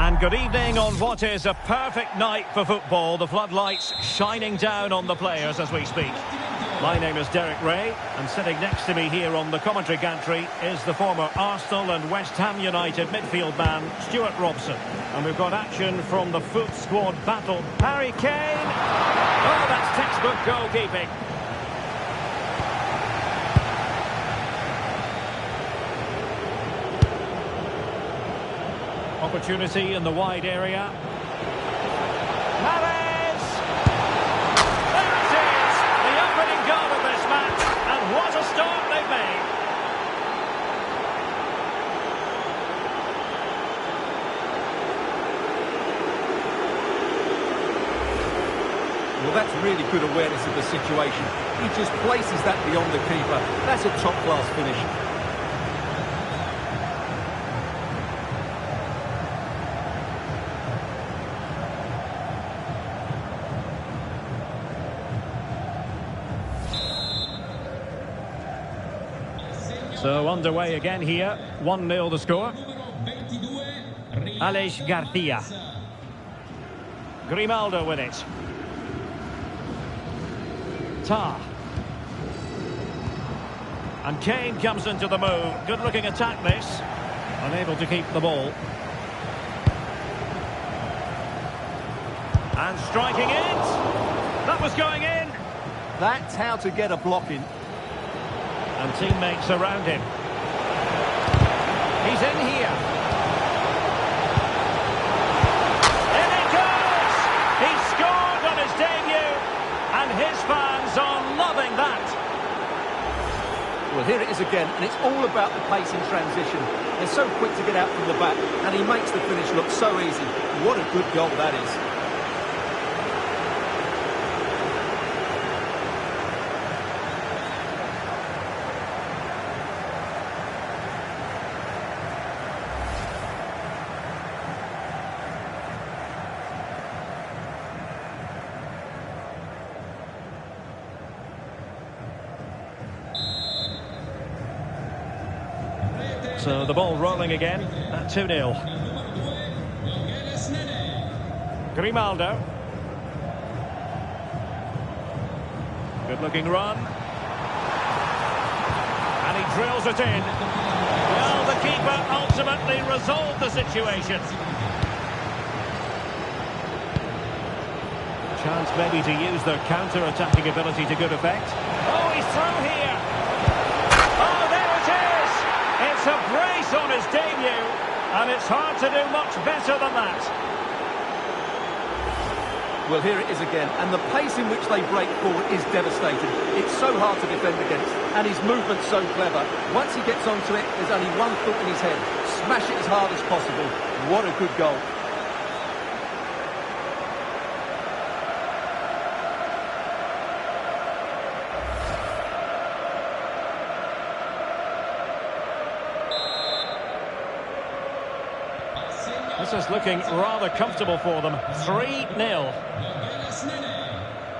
And good evening on what is a perfect night for football. The floodlights shining down on the players as we speak. My name is Derek Ray, and sitting next to me here on the commentary gantry is the former Arsenal and West Ham United midfield man, Stuart Robson. And we've got action from the Foot Squad battle. Harry Kane! Oh, that's textbook goalkeeping. Opportunity in the wide area. Mahrez! There it is! The opening goal of this match, and what a start they've made! Well, that's really good awareness of the situation. He just places that beyond the keeper. That's a top-class finish. So underway again here, 1-0 the score. Alex Garcia. Grimaldo with it. Tar. And Kane comes into the move. Good looking attack this. Unable to keep the ball. And striking it. That was going in. That's how to get a block in. And teammates around him. He's in here. In it goes! He scored on his debut, and his fans are loving that. Well, here it is again, and it's all about the pace in transition. They're so quick to get out from the back, and he makes the finish look so easy. What a good goal that is. So the ball rolling again at 2-0. Grimaldo. Good looking run. And he drills it in. Well, the keeper ultimately resolved the situation. Chance maybe to use their counter-attacking ability to good effect. Oh, he's through here. Oh, there it is. It's a brace on his debut, and it's hard to do much better than that. Well, here it is again, and the pace in which they break forward is devastating. It's so hard to defend against, and his movement's so clever. Once he gets onto it, there's only one thought in his head. Smash it as hard as possible. What a good goal. This is looking rather comfortable for them. 3-0.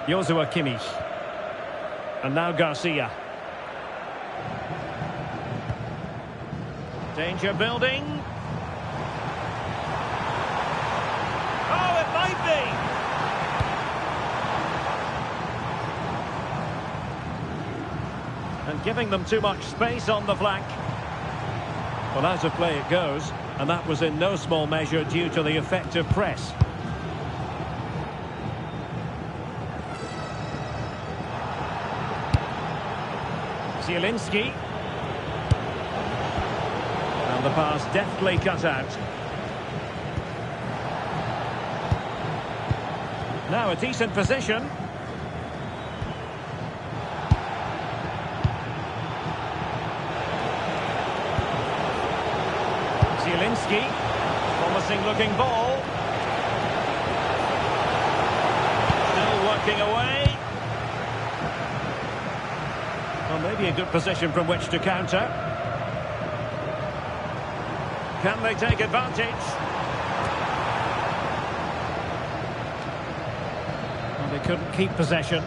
Joshua Kimmich. And now Garcia. Danger building. Oh, it might be. And giving them too much space on the flank. Well, out of play it goes. And that was in no small measure due to the effective press. Zielinski. And the pass deftly cut out. Now a decent position. Zielinski, promising looking ball. Still working away. Well, maybe a good position from which to counter. Can they take advantage? Well, they couldn't keep possession.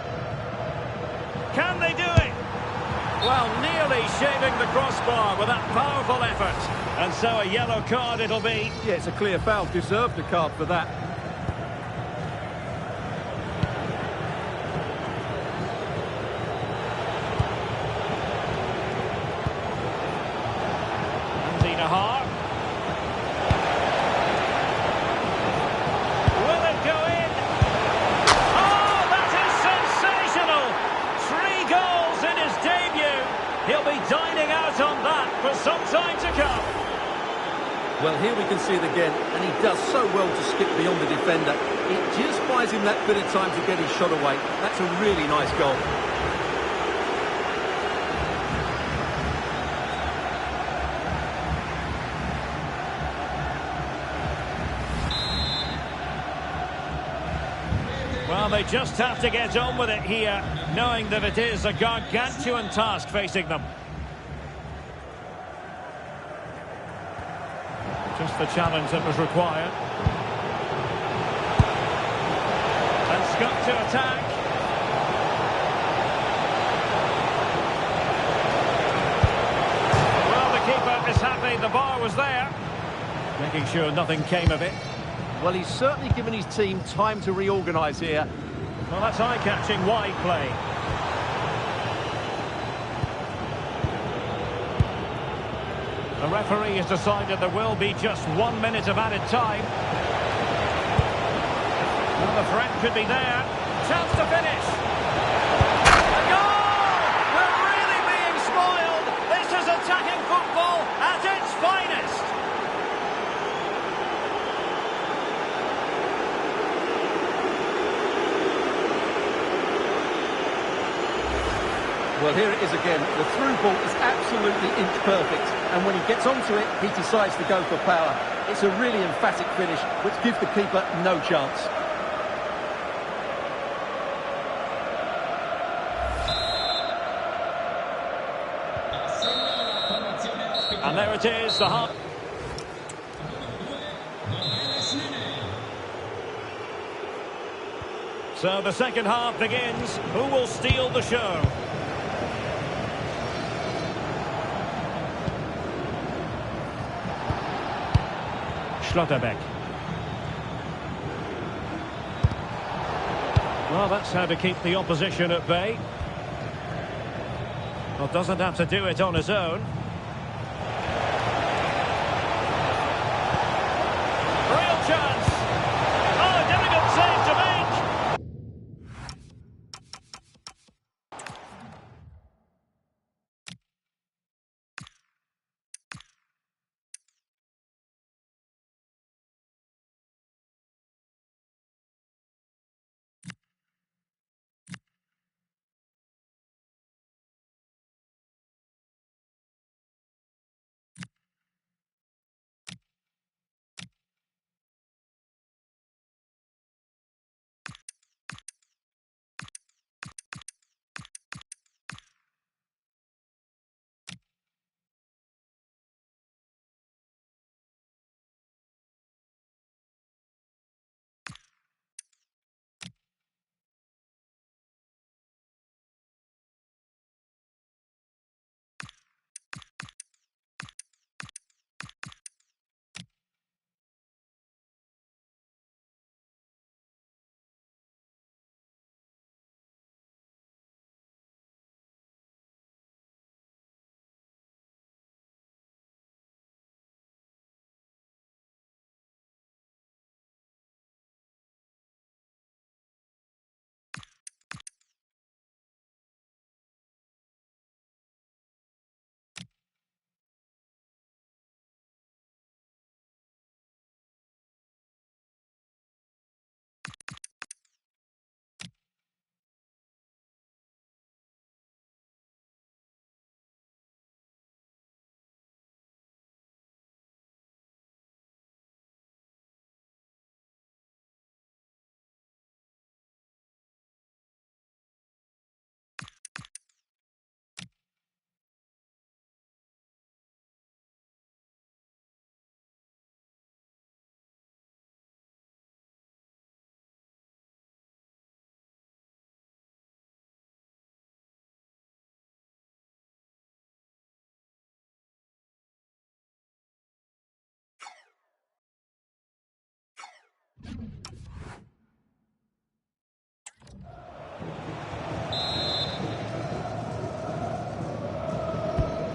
Can they do it? Well, nearly shaving the crossbar with that powerful effort. And so a yellow card it'll be. Yeah, it's a clear foul. Deserved a card for that. Will it go in? Oh, that is sensational! 3 goals in his debut. He'll be dining out on that for some time to come. Well, here we can see it again, and he does so well to skip beyond the defender. It just buys him that bit of time to get his shot away. That's a really nice goal. Well, they just have to get on with it here, knowing that it is a gargantuan task facing them. Just the challenge that was required. And Scott to attack. Well, the keeper is happy the bar was there, making sure nothing came of it. Well, he's certainly given his team time to reorganise here. Well, that's eye-catching wide play. The referee has decided there will be just 1 minute of added time. Well, the threat could be there. Chance to finish. A goal! We're really being spoiled. This is attacking football at its finest. Well, here it is again. The through ball is absolutely inch perfect. And when he gets onto it, he decides to go for power. It's a really emphatic finish, which gives the keeper no chance. And there it is, the half. So the second half begins. Who will steal the show? Schlotterbeck. Well, that's how to keep the opposition at bay. Well, doesn't have to do it on his own.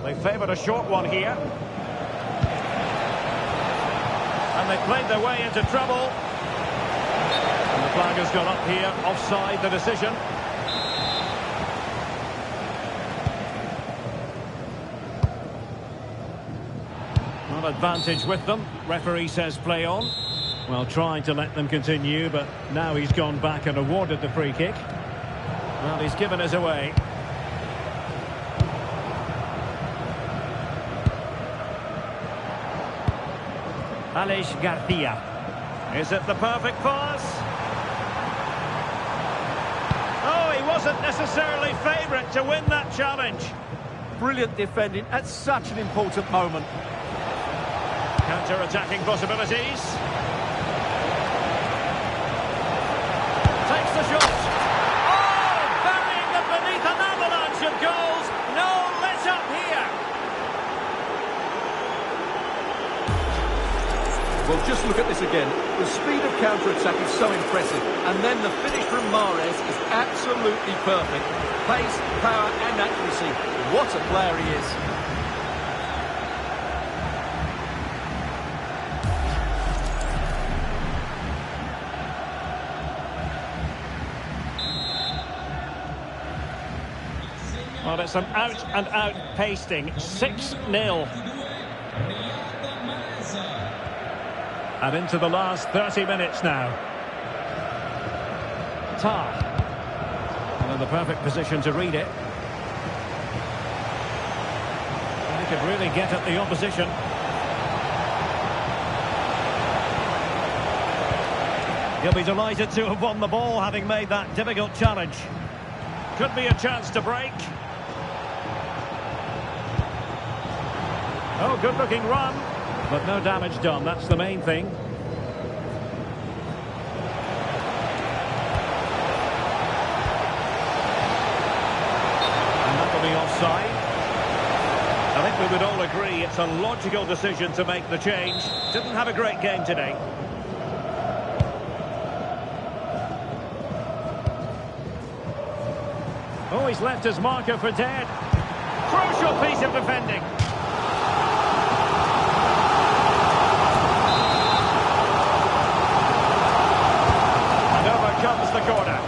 They favoured a short one here. And they played their way into trouble. And the flag has gone up here, offside the decision. Not advantage with them. Referee says play on. Well, trying to let them continue, but now he's gone back and awarded the free kick. Well, he's given us away. Alex Garcia. Is it the perfect pass? Oh, he wasn't necessarily favourite to win that challenge. Brilliant defending at such an important moment. Counter-attacking possibilities. Takes the shot. Oh, burying them beneath an avalanche of goals. No let-up here. Well, just look at this again. The speed of counter-attack is so impressive. And then the finish from Mahrez is absolutely perfect. Pace, power and accuracy. What a player he is. Well, it's an out-and-out pasting. 6-0. And into the last 30 minutes now. Tar. And in the perfect position to read it. And he could really get at the opposition. He'll be delighted to have won the ball, having made that difficult challenge. Could be a chance to break. Oh, good-looking run. But no damage done, that's the main thing. And that'll be offside. I think we would all agree it's a logical decision to make the change. Didn't have a great game today. Oh, he's left his marker for dead. Crucial piece of defending. Comes the corner.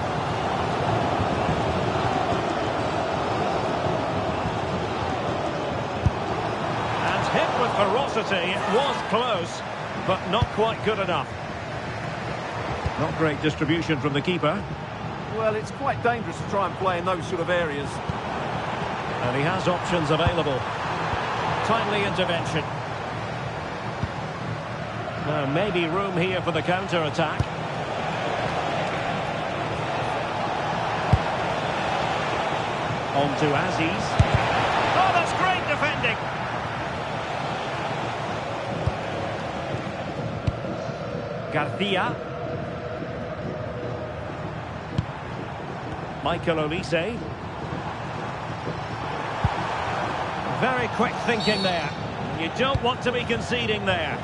And hit with ferocity. It was close, but not quite good enough. Not great distribution from the keeper. Well, it's quite dangerous to try and play in those sort of areas. And he has options available. Timely intervention. Now, maybe room here for the counter-attack. On to Aziz. Oh, that's great defending. Garcia. Michael Olise. Very quick thinking there. You don't want to be conceding there.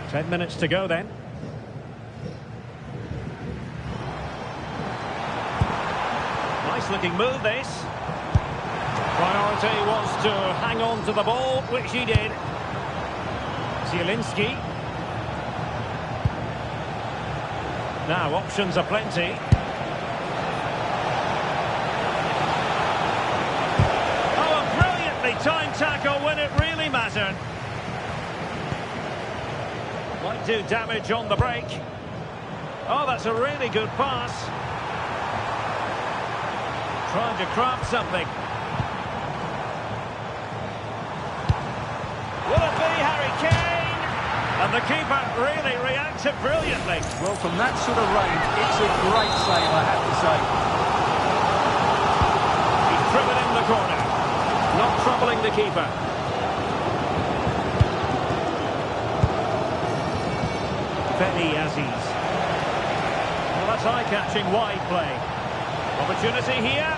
Ten minutes to go then. Nice looking move this. Priority was to hang on to the ball, which he did. Zielinski. Now options are plenty. Oh, a brilliantly timed tackle when it really mattered. Might do damage on the break. Oh, that's a really good pass. Trying to craft something. Will it be Harry Kane? And the keeper really reacted brilliantly. Well, from that sort of range, it's a great save, I have to say. He's driven in the corner. Not troubling the keeper. Feni Aziz. That's eye-catching wide play. Opportunity here.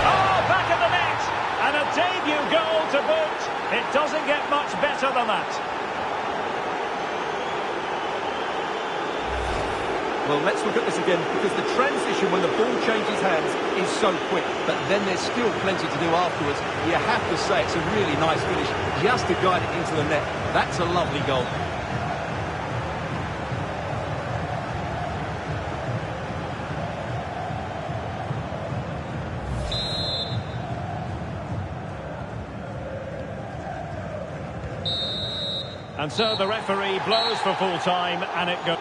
Oh, back of the net! And a debut goal to boot. It doesn't get much better than that. Well, let's look at this again, because the transition when the ball changes hands is so quick, but then there's still plenty to do afterwards. You have to say it's a really nice finish, just to guide it into the net. That's a lovely goal. And so the referee blows for full time, and it goes.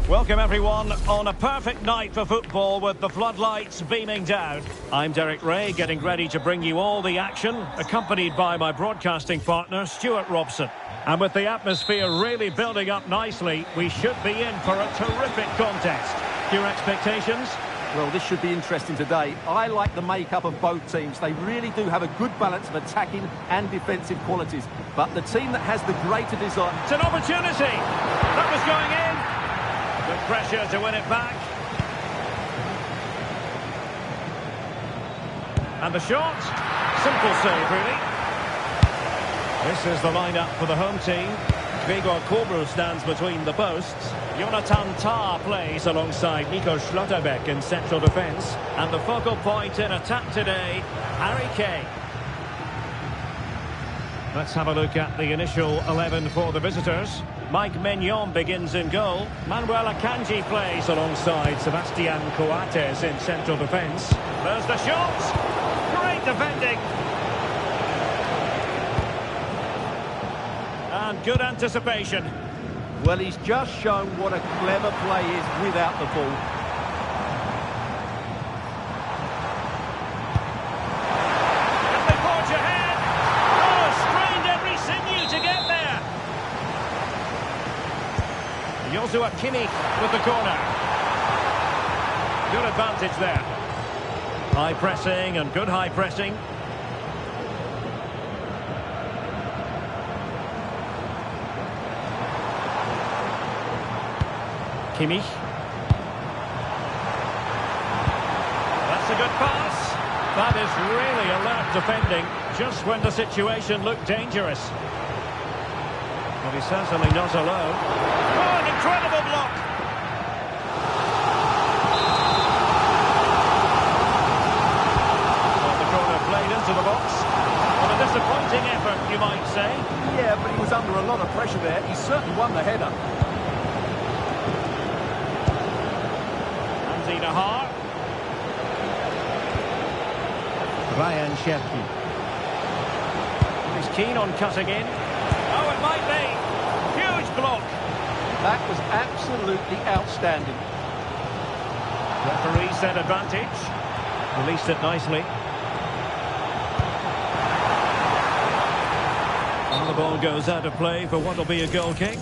Welcome everyone on a perfect night for football with the floodlights beaming down. I'm Derek Ray, getting ready to bring you all the action, accompanied by my broadcasting partner Stuart Robson. And with the atmosphere really building up nicely, we should be in for a terrific contest. Your expectations? Well, this should be interesting today. I like the makeup of both teams. They really do have a good balance of attacking and defensive qualities. But the team that has the greater desire... It's an opportunity! That was going in! Good pressure to win it back. And the shot. Simple save, really. This is the lineup for the home team. Gregor Kobel stands between the posts. Jonathan Tah plays alongside Nico Schlotterbeck in central defence. And the focal point in attack today, Harry Kane. Let's have a look at the initial 11 for the visitors. Mike Maignan begins in goal. Manuel Akanji plays alongside Sebastian Coates in central defence. There's the shot. Great defending. And good anticipation. Well, he's just shown what a clever play is without the ball. And they forge ahead. Oh, strained every sinew to get there. Joshua Kimmich with the corner. Good advantage there. High pressing and good high pressing. Kimmich. That's a good pass. That is really alert defending, just when the situation looked dangerous. But he's certainly not alone. Oh, an incredible block! Well, the corner played into the box. Well, a disappointing effort, you might say. Yeah, but he was under a lot of pressure there. He certainly won the header. Nahar. Ryan Cherki. He's keen on cutting in. Oh, it might be. Huge block. That was absolutely outstanding. Referee said advantage. Released it nicely. And the ball goes out of play for what will be a goal kick.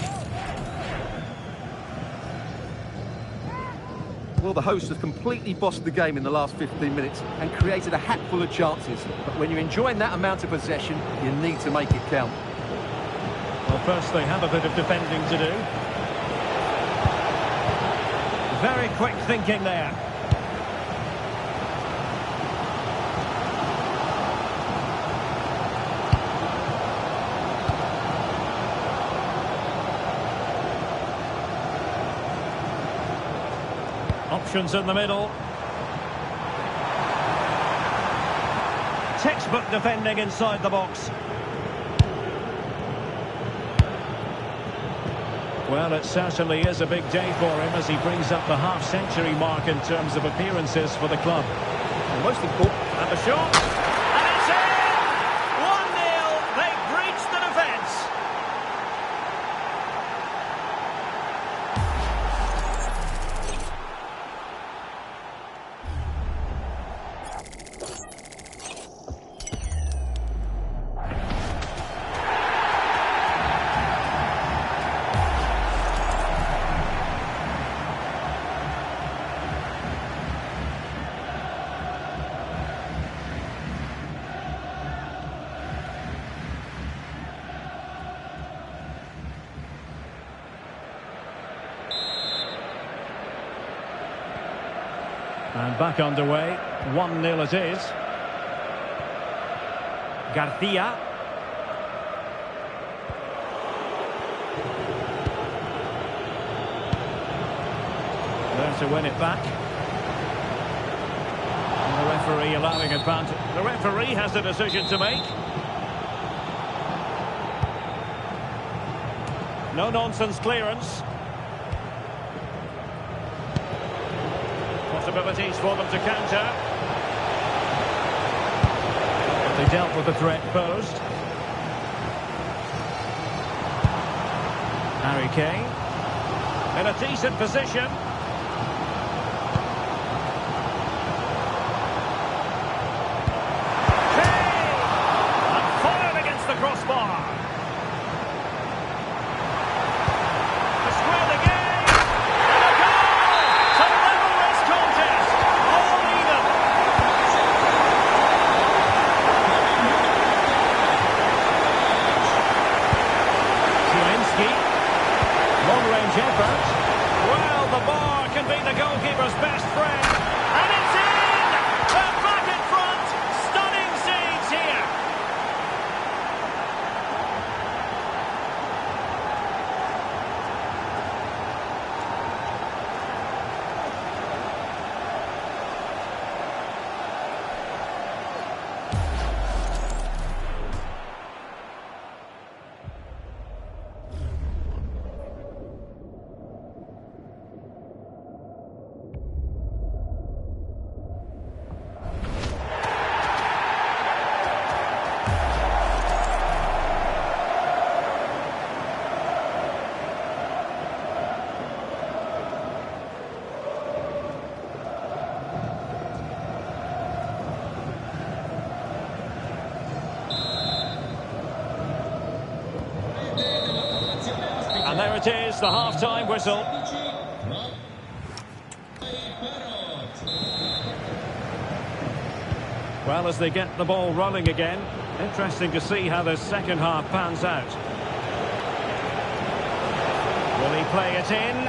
Well, the hosts have completely bossed the game in the last 15 minutes and created a hatful of chances. But when you're enjoying that amount of possession, you need to make it count. Well, first they have a bit of defending to do. Very quick thinking there. Options in the middle. Textbook defending inside the box. Well, it certainly is a big day for him as he brings up the half-century mark in terms of appearances for the club. And most important, And the shot. And it's in! 1-0. They've breached the defence. And back underway, 1-0 it is. Garcia. There to win it back. And the referee allowing advantage. The referee has a decision to make. No-nonsense clearance. Possibilities for them to counter. But they dealt with the threat posed. Harry Kane in a decent position. Kane! And fired against the crossbar. To square the game. Long-range effort. Well, the ball it is, the half-time whistle. Well, as they get the ball rolling again, interesting to see how the second half pans out. Will he play it in?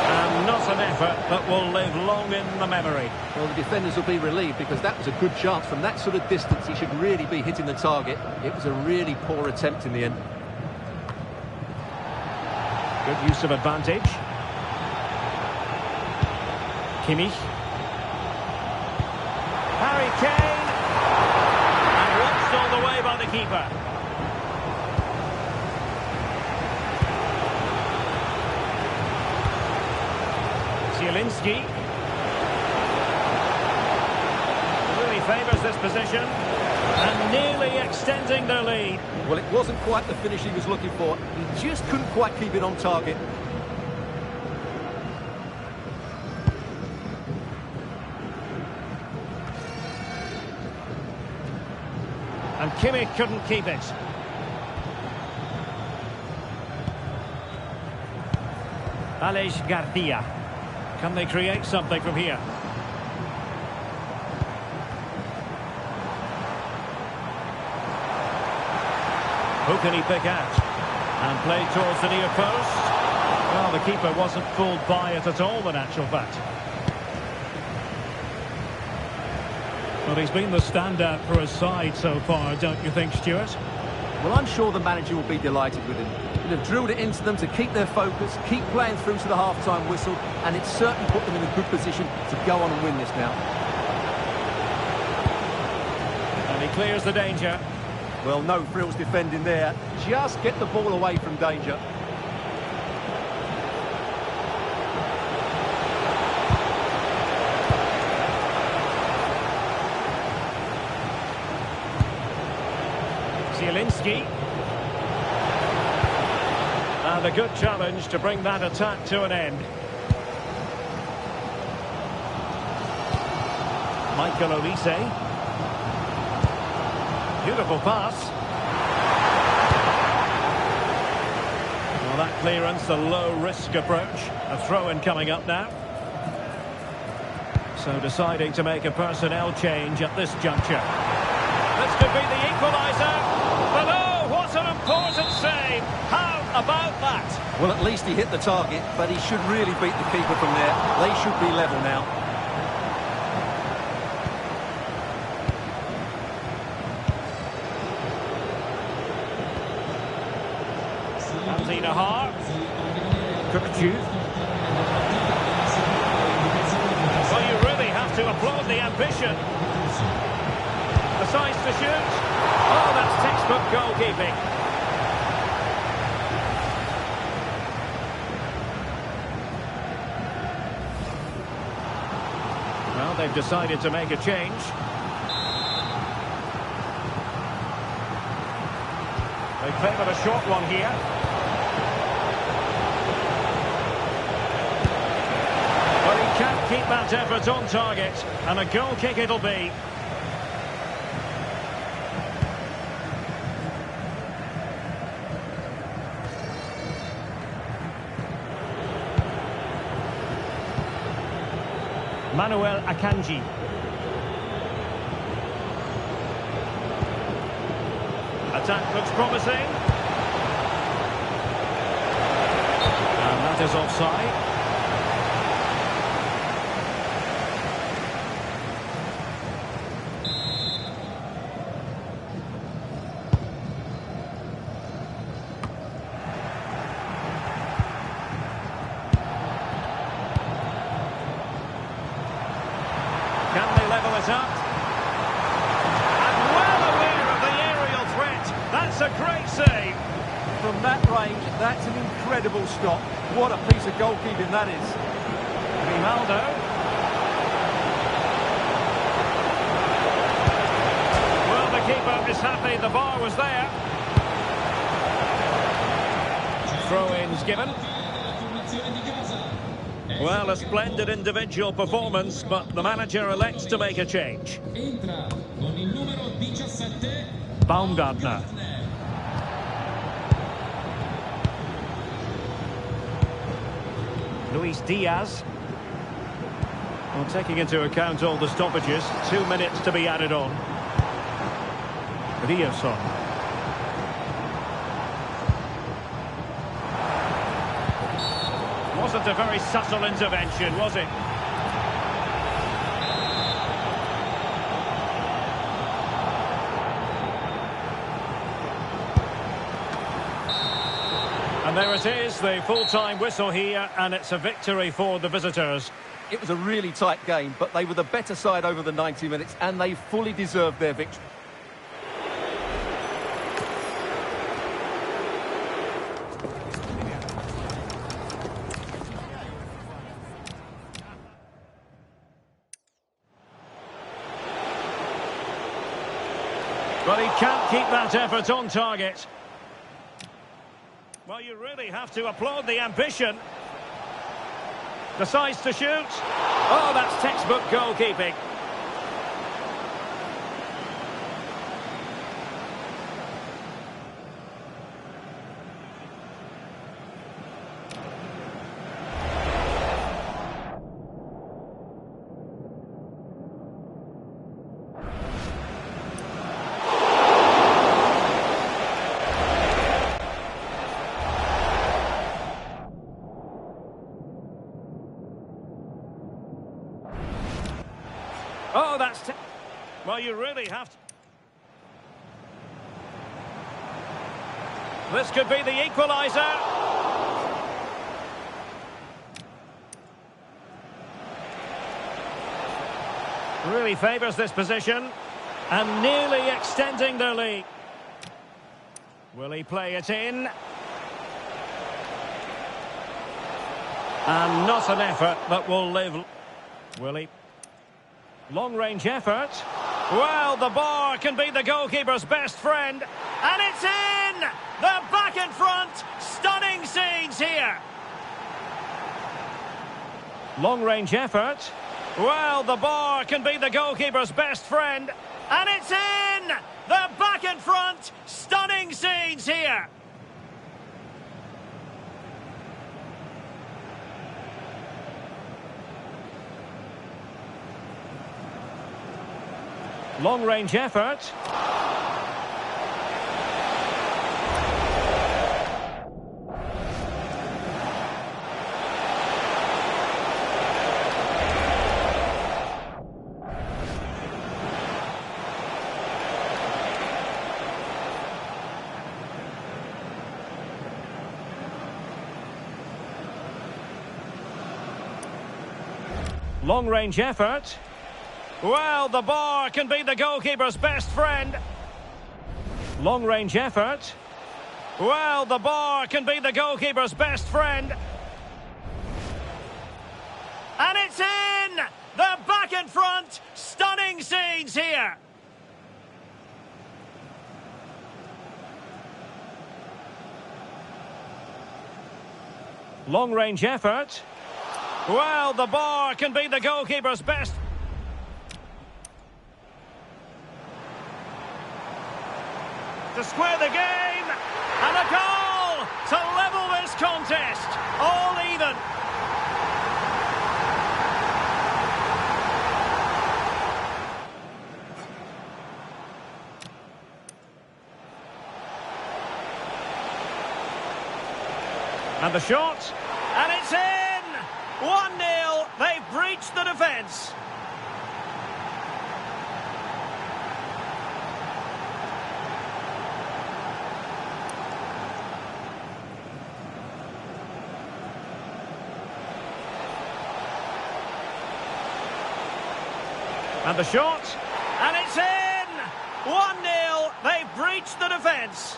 And not an effort that will live long in the memory. Well, the defenders will be relieved because that was a good chance. From that sort of distance, he should really be hitting the target. It was a really poor attempt in the end. Good use of advantage. Kimmich. Harry Kane. And watched all the way by the keeper. Zielinski. Really favours this position. And nearly extending their lead. Well, it wasn't quite the finish he was looking for. He just couldn't quite keep it on target. And Kimmich couldn't keep it. Aleix Garcia. Can they create something from here? Who can he pick out? And play towards the near post. Well, the keeper wasn't fooled by it at all, in actual fact. Well, he's been the standout for his side so far, don't you think, Stuart? Well, I'm sure the manager will be delighted with him. He'll have drilled it into them to keep their focus, keep playing through to the half-time whistle, and it's certainly put them in a good position to go on and win this now. And he clears the danger. Well, no frills defending there. Just get the ball away from danger. Zielinski. And a good challenge to bring that attack to an end. Michael Olise. Beautiful pass. Well, that clearance, a low-risk approach. A throw-in coming up now. So deciding to make a personnel change at this juncture. This could be the equaliser. But oh, what an important save. How about that? Well, at least he hit the target, but he should really beat the keeper from there. They should be level now. Well, you really have to applaud the ambition. Decides to shoot. Oh, that's textbook goalkeeping. Well, they've decided to make a change. They favoured a short one here. Can't keep that effort on target, and a goal kick it'll be. Manuel Akanji. Attack looks promising. And that is offside. Can they level it up? And well aware of the aerial threat. That's a great save. From that range, that's an incredible stop. What a piece of goalkeeping that is. Ronaldo. Well, the keeper is happy the bar was there. Throw-ins given. Well, a splendid individual performance, but the manager elects to make a change. Baumgartner. Luis Diaz. Well, taking into account all the stoppages, 2 minutes to be added on. Riasson. Wasn't a very subtle intervention, was it? And there it is, the full-time whistle here, and it's a victory for the visitors. It was a really tight game, but they were the better side over the 90 minutes, and they fully deserved their victory. But he can't keep that effort on target. Well, you really have to applaud the ambition. Decides to shoot. Oh, that's textbook goalkeeping. Oh, that's... Well, you really have to... This could be the equaliser. Really favours this position. And nearly extending their lead. Will he play it in? And not an effort that will live. Will he? Long-range effort. Well, the bar can be the goalkeeper's best friend. And it's in! They're back in front. Stunning scenes here. Long-range effort. Well, the bar can be the goalkeeper's best friend. And it's in! They're back in front. Stunning scenes here. Long-range effort. Long-range effort. Well, the bar can be the goalkeeper's best friend. Long-range effort. Well, the bar can be the goalkeeper's best friend. And it's in! They're back in front. Stunning scenes here. Long-range effort. Well, the bar can be the goalkeeper's best. To square the game, and a goal to level this contest, all even. And the shot, and it's in! 1-0, they've breached the defence. And the shot, and it's in! 1-0, they've breached the defence.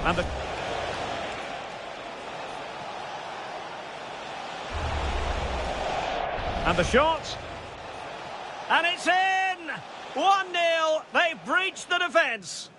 And the... And the shot. And it's in! 1-0. They've breached the defence.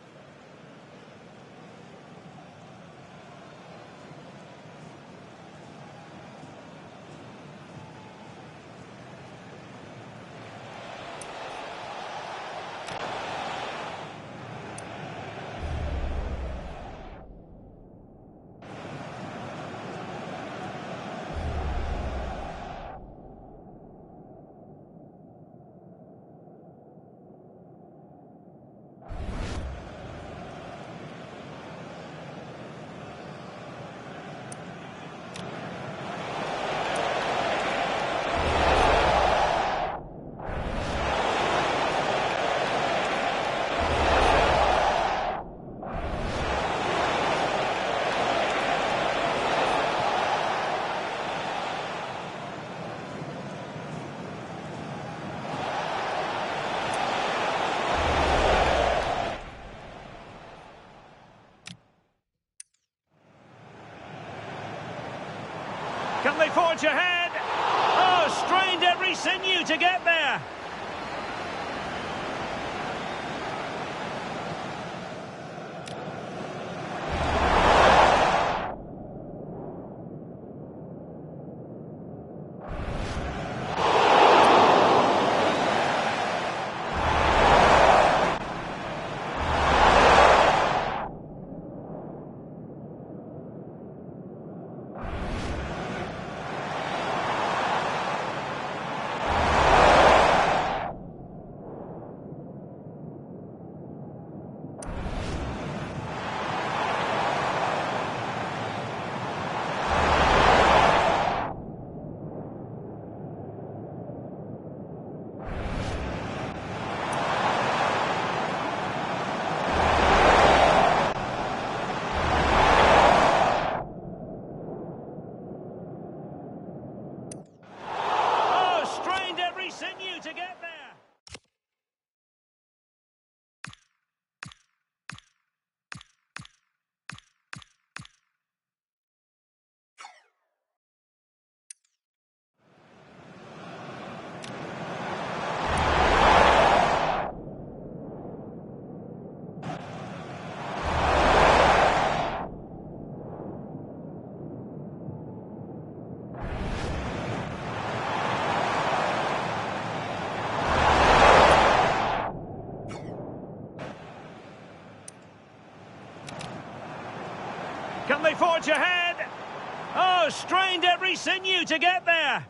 Can they forge ahead? Oh, strained every sinew to get there. Sinew to get there. Can they forge ahead? Oh, strained every sinew to get there.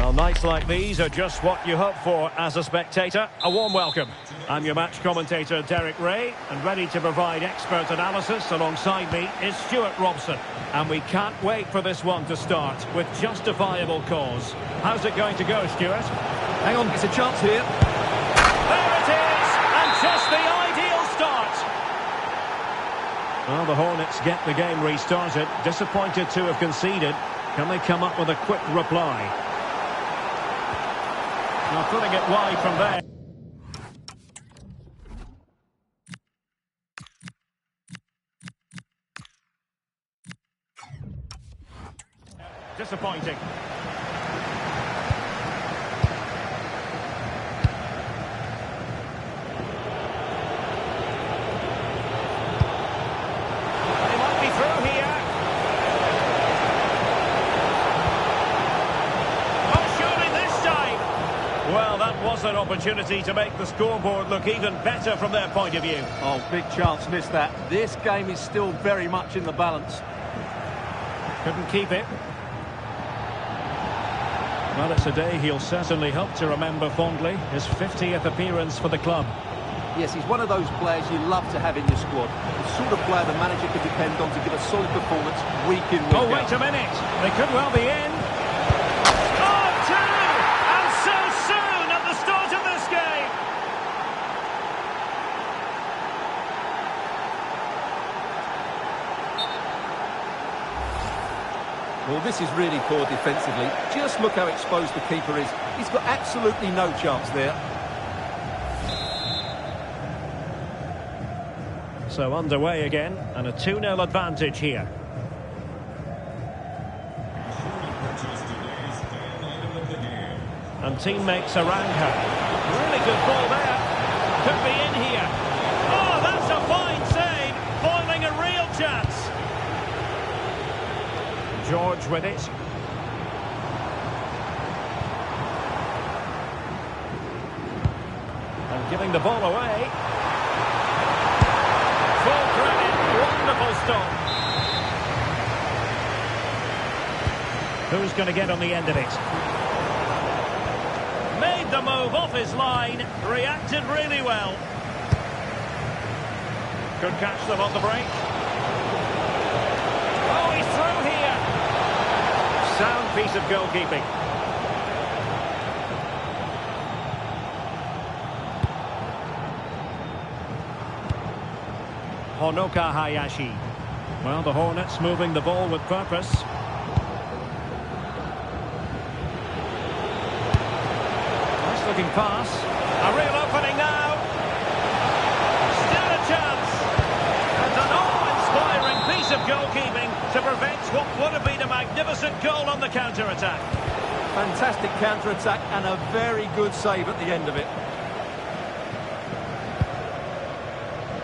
Well, nights like these are just what you hope for as a spectator. A warm welcome. I'm your match commentator, Derek Ray, and ready to provide expert analysis alongside me is Stuart Robson. And we can't wait for this one to start with justifiable cause. How's it going to go, Stuart? Hang on, it's a chance here. There it is! And just the ideal start! Well, the Hornets get the game restarted. Disappointed to have conceded. Can they come up with a quick reply? Now putting it wide from there. Disappointing. They might be through here. Well, that was an opportunity to make the scoreboard look even better from their point of view. Oh, big chance, missed that. This game is still very much in the balance. Couldn't keep it. Well, it's a day he'll certainly hope to remember fondly. His 50th appearance for the club. Yes, he's one of those players you love to have in your squad. The sort of player the manager can depend on to give a solid performance week in, week out. Oh, wait a minute. They could well be in. Well, this is really poor defensively. Just look how exposed the keeper is. He's got absolutely no chance there. So underway again, and a 2-0 advantage here. And teammates around her. Really good ball there. Could be in here. Oh, that's a fine save. Foiling a real chance. George with it. And giving the ball away. Full credit. Wonderful stop. Who's going to get on the end of it? Made the move off his line. Reacted really well. Could catch them on the break. Oh, he's through here. Sound piece of goalkeeping. Honoka Hayashi. Well, the Hornets moving the ball with purpose. Nice looking pass. A real opening now. Still a chance. And an awe-inspiring piece of goalkeeping to prevent what would have been a magnificent goal on the counter-attack. Fantastic counter-attack and a very good save at the end of it.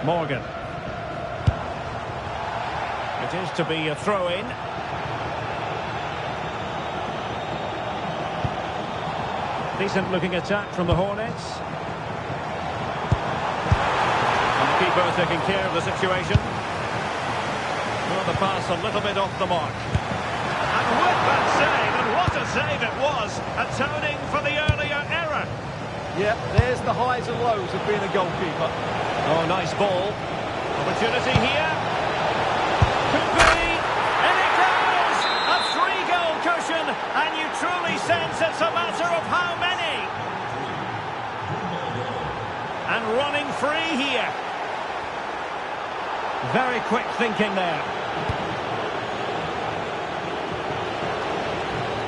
Morgan. It is to be a throw-in. Decent looking attack from the Hornets. And the keeper taking care of the situation. Well, the pass a little bit off the mark. And with that save, and what a save it was, atoning for the earlier error. Yeah, there's the highs and lows of being a goalkeeper. Oh, nice ball. Opportunity here. Could be. And it goes! A 3-goal cushion, and you truly sense it's a matter of how many. And running free here. Very quick thinking there.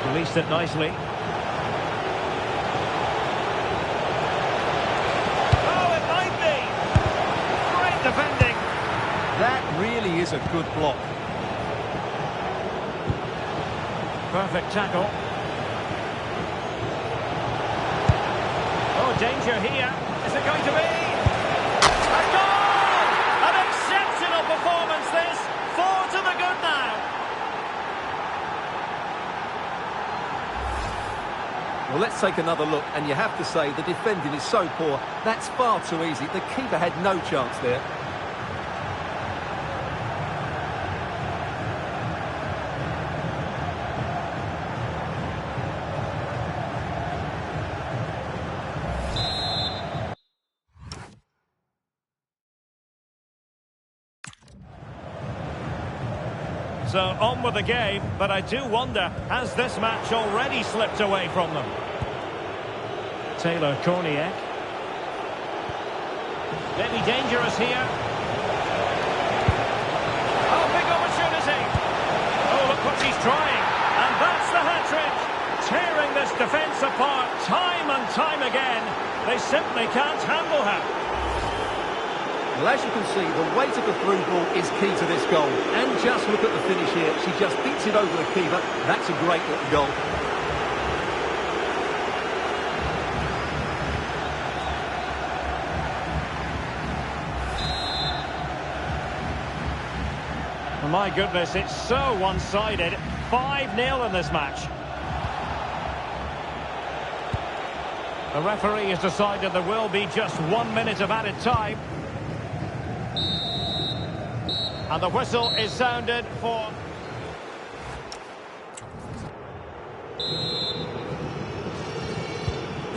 Released it nicely. Oh, it might be. Great defending. That really is a good block. Perfect tackle. Oh, danger here. Is it going to be? A goal! An exceptional performance this. 4 to the good now. Well, let's take another look, and you have to say the defending is so poor. That's far too easy. The keeper had no chance there. So on with the game, but I do wonder, has this match already slipped away from them? Taylor Korniak. Maybe dangerous here. Oh, big opportunity. Oh, look what she's trying. And that's the hat-trick. Tearing this defence apart time and time again. They simply can't handle her. Well, as you can see, the weight of the through ball is key to this goal. And just look at the finish here. She just beats it over the keeper. That's a great little goal. My goodness, it's so one-sided. 5-0 in this match. The referee has decided there will be just 1 minute of added time. And the whistle is sounded for...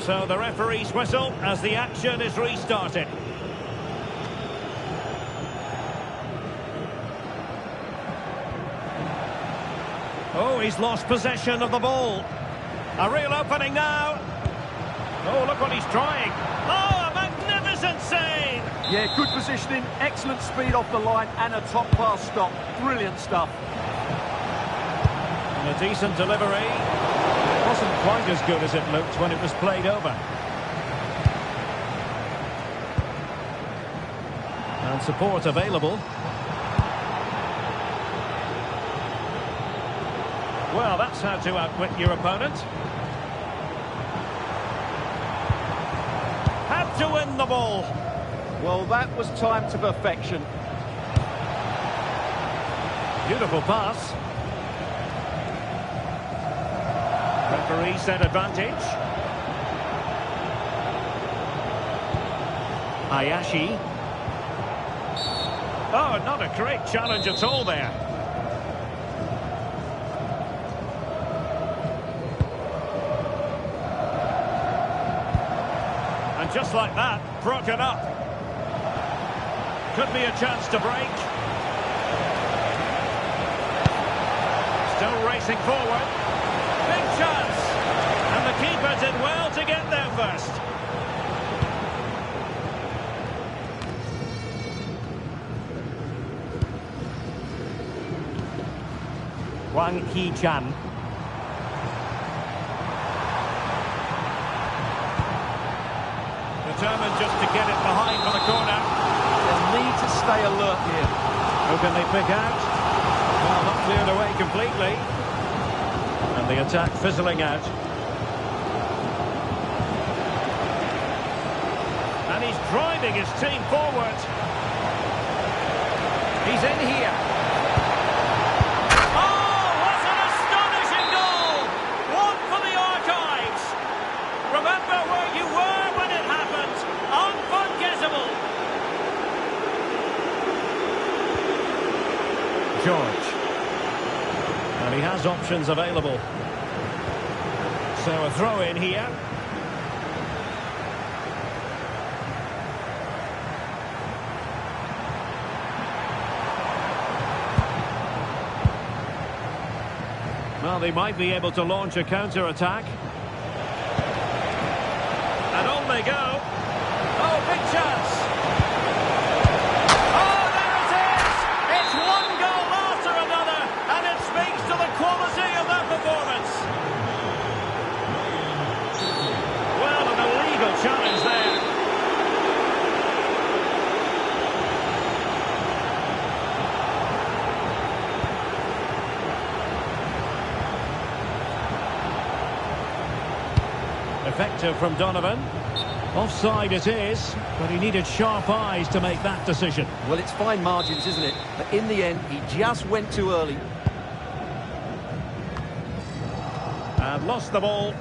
So the referee's whistle as the action is restarted. Oh, he's lost possession of the ball. A real opening now. Oh, look what he's trying. Oh, a magnificent save! Yeah, good positioning, excellent speed off the line, and a top-class stop. Brilliant stuff. And a decent delivery. It wasn't quite as good as it looked when it was played over. And support available. Well, that's how to outwit your opponent. Had to win the ball. Well, that was timed to perfection. Beautiful pass. Referee set advantage. Ayashi. Oh, not a great challenge at all there. And just like that, broken up. Could be a chance to break. Still racing forward. Big chance. And the keeper did well to get there first. Wang Hee-chan. Determined just to get it behind for the corner. They'll need to stay alert here. Who can they pick out? Well, not cleared away completely. And the attack fizzling out. And he's driving his team forward. He's in here. Oh, what an astonishing goal! One for the archives. Remember where you were when it happened. Unforgettable. George. And he has options available. So a throw in here. Well, they might be able to launch a counter-attack. And on they go. Oh, big chance. Oh, there it is! It's one goal after another, and it speaks to the quality of their performance. Well, an illegal challenge there. Effective from Donovan. Offside it is, but he needed sharp eyes to make that decision. Well, it's fine margins, isn't it? But in the end, he just went too early. And lost the ball.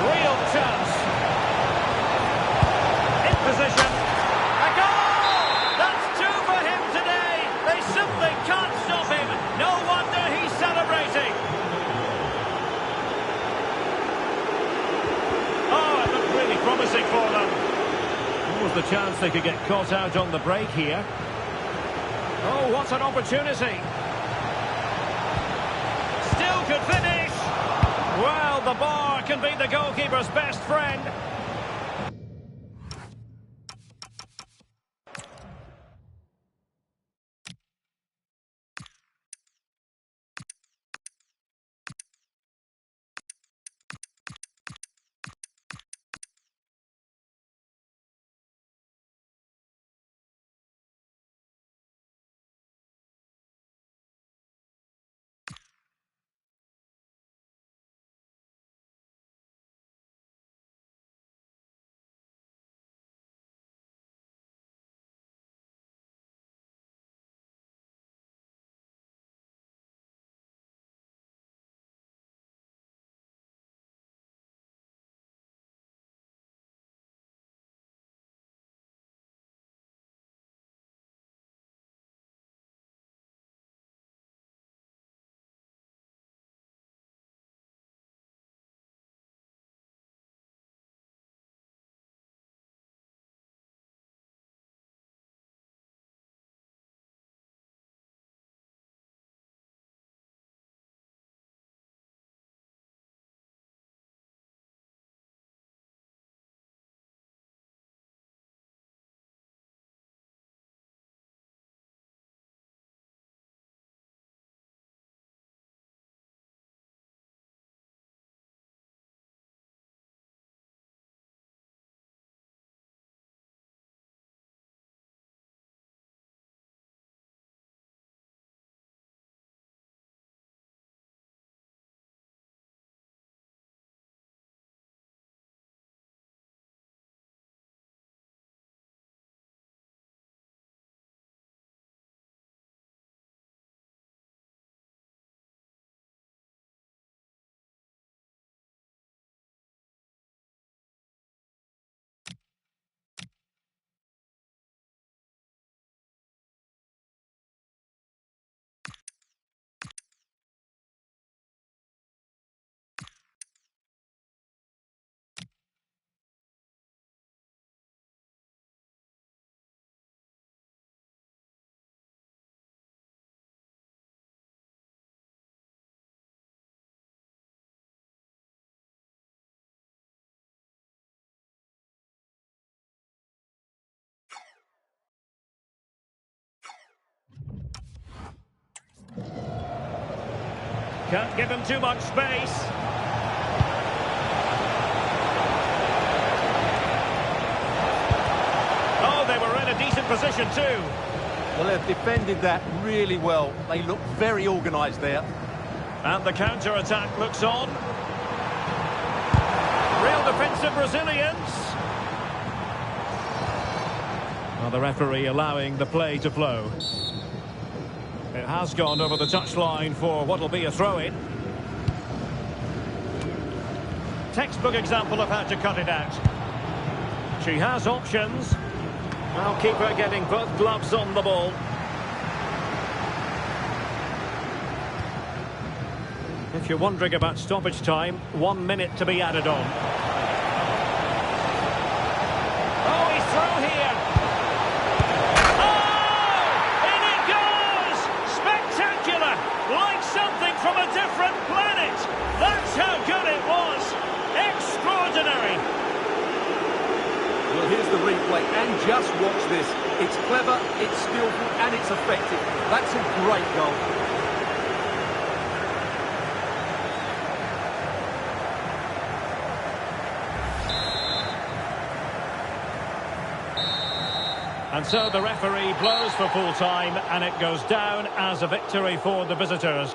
Real chance. In position. A goal! That's two for him today. They simply can't stop him. No wonder he's celebrating. Promising for them. What was the chance they could get caught out on the break here? Oh, what an opportunity. Still could finish. Well, the bar can be the goalkeeper's best friend. Can't give him too much space. Oh, they were in a decent position too. Well, they've defended that really well. They look very organised there. And the counter-attack looks on. Real defensive resilience. Well, the referee allowing the play to flow. It has gone over the touchline for what will be a throw-in. Textbook example of how to cut it out. She has options. Now keeper getting both gloves on the ball. If you're wondering about stoppage time, 1 minute to be added on. Oh, he's through here. Like something from a different planet. That's how good it was. Extraordinary. Well, here's the replay, and just watch this. It's clever, it's skillful, and it's effective. That's a great goal. And so the referee blows for full time, and it goes down as a victory for the visitors.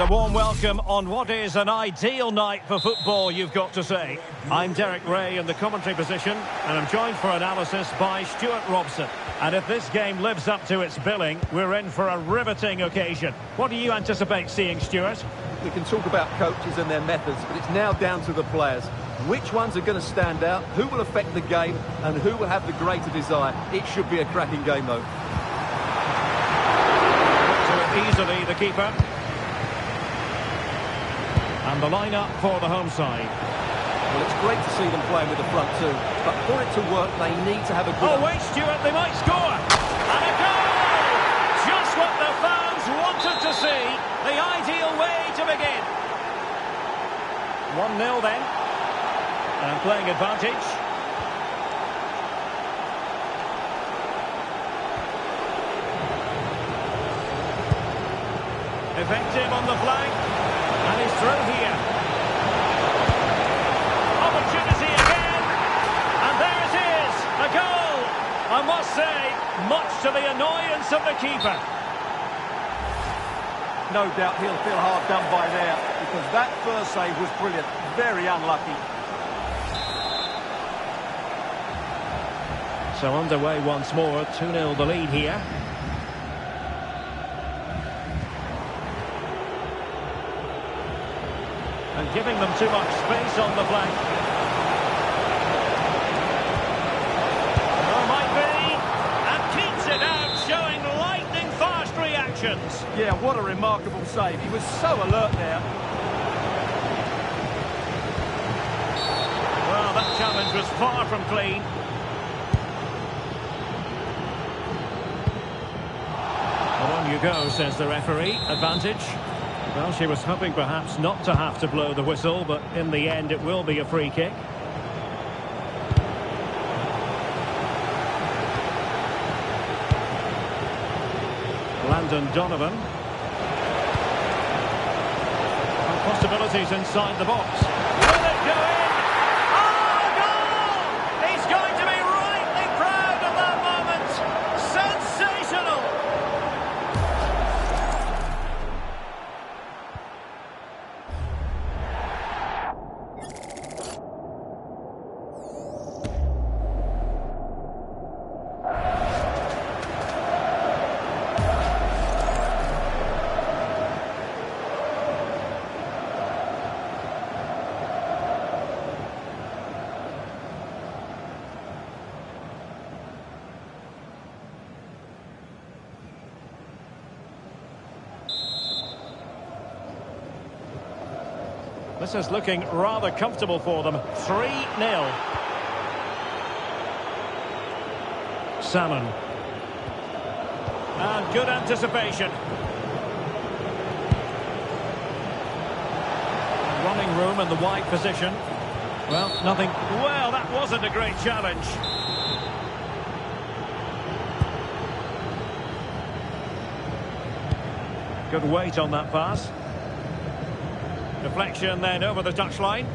a warm welcome on what is an ideal night for football, you've got to say. I'm Derek Ray in the commentary position, and I'm joined for analysis by Stuart Robson. And if this game lives up to its billing, we're in for a riveting occasion. What do you anticipate seeing, Stuart? We can talk about coaches and their methods, but it's now down to the players. Which ones are going to stand out, who will affect the game, and who will have the greater desire? It should be a cracking game, though. To it easily, the keeper. And the line-up for the home side. Well, it's great to see them playing with the front two, but for it to work, they need to have a good... Oh, wait, Stuart, they might score! And a goal! Just what the fans wanted to see. The ideal way to begin. 1-0 then. And playing advantage. Effective on the flank. And he's through here. Opportunity again. And there it is. A goal. I must say, much to the annoyance of the keeper. No doubt he'll feel hard done by there, because that first save was brilliant. Very unlucky. So underway once more. 2-0 the lead here. And giving them too much space on the flank. Oh, might be. And keeps it out, showing lightning-fast reactions. Yeah, what a remarkable save. He was so alert there. Well, that challenge was far from clean. Well, on you go, says the referee. Advantage. Well, she was hoping perhaps not to have to blow the whistle, but in the end it will be a free kick. Landon Donovan. And possibilities inside the box. Will it go in? Oh, goal! He's going to be rightly proud of that moment. Sensational! This is looking rather comfortable for them. 3-0. Salmon. And good anticipation. Running room in the wide position. Well, nothing. Well, that wasn't a great challenge. Good weight on that pass. Deflection then over the touchline.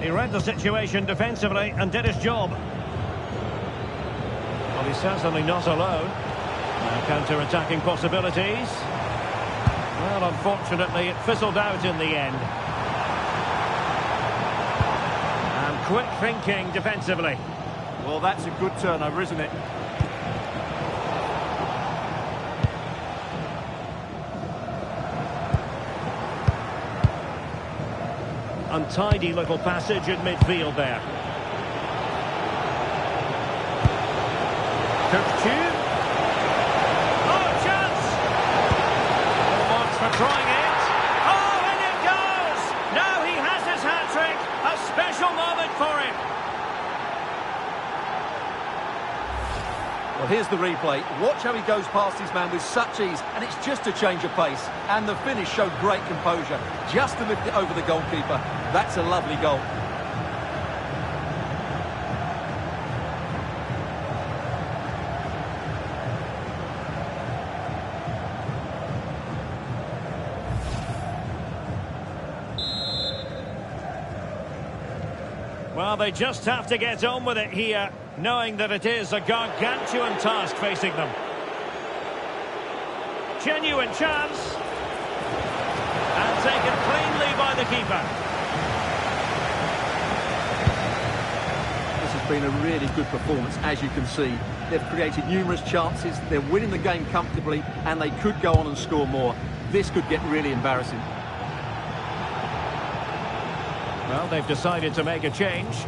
He read the situation defensively and did his job. Well, he's certainly not alone. Now counter-attacking possibilities. Well, unfortunately, it fizzled out in the end. And quick thinking defensively. Well, that's a good turnover, isn't it? Untidy little passage in midfield there. Kirkchu. Oh, chance! Wants for trying it. Oh, and it goes! Now he has his hat-trick. A special moment for him. Well, here's the replay. Watch how he goes past his man with such ease, and it's just a change of pace. And the finish showed great composure. Just to lift it over the goalkeeper. That's a lovely goal. Well, they just have to get on with it here, knowing that it is a gargantuan task facing them. Genuine chance. And taken cleanly by the keeper. This has been a really good performance, as you can see. They've created numerous chances, they're winning the game comfortably, and they could go on and score more. This could get really embarrassing. Well, they've decided to make a change.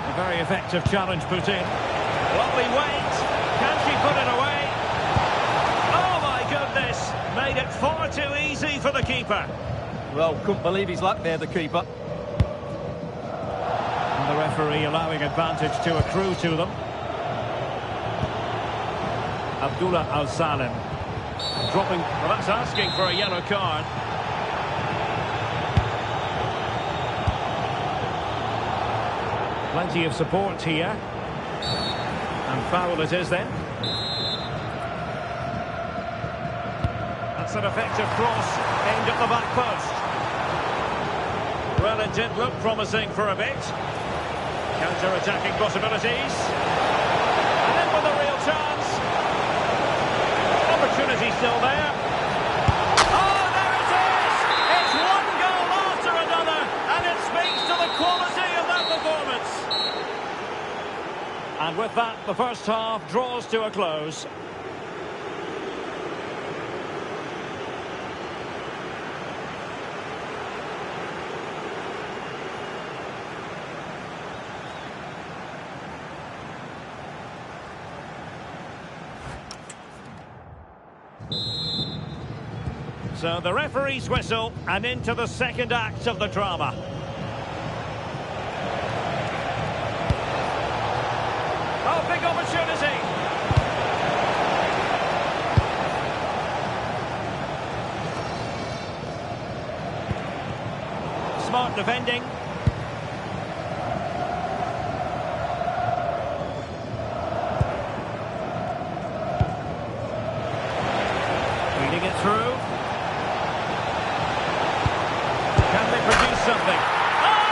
A very effective challenge put in. Lovely weight. Can she put it away? Oh my goodness! Made it far too easy for the keeper. Well, couldn't believe his luck there, the keeper. And the referee allowing advantage to accrue to them. Abdullah Al-Salim. Dropping, well, that's asking for a yellow card. Plenty of support here. And foul it is then. That's an effective cross aimed at the back post. Well, it did look promising for a bit. Counter-attacking possibilities. And with a real chance. Opportunity still there. Oh, there it is! It's one goal after another, and it speaks to the quality of that performance. And with that, the first half draws to a close. So the referee's whistle, and into the second act of the drama. Oh, big opportunity! Smart defending. Reading it through. Produce something. Oh!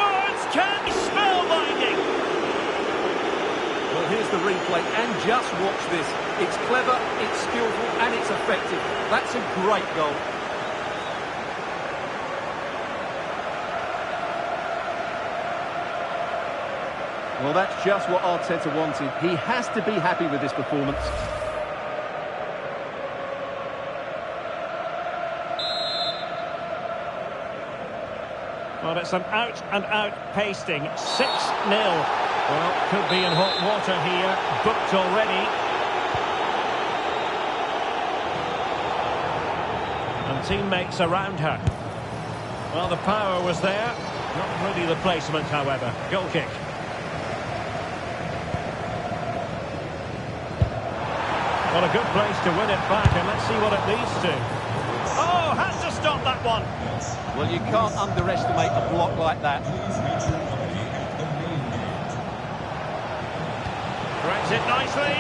Words can be spellbinding. Well, here's the replay, and just watch this. It's clever, it's skillful, and it's effective. That's a great goal. Well, that's just what Arteta wanted. He has to be happy with this performance. Well, it's an out-and-out pasting. 6-0. Well, could be in hot water here. Booked already. And teammates around her. Well, the power was there. Not really the placement, however. Goal kick. Well, a good place to win it back, and let's see what it leads to. Oh, has to stop that one. Well, you can't underestimate a block like that. Corrects it nicely.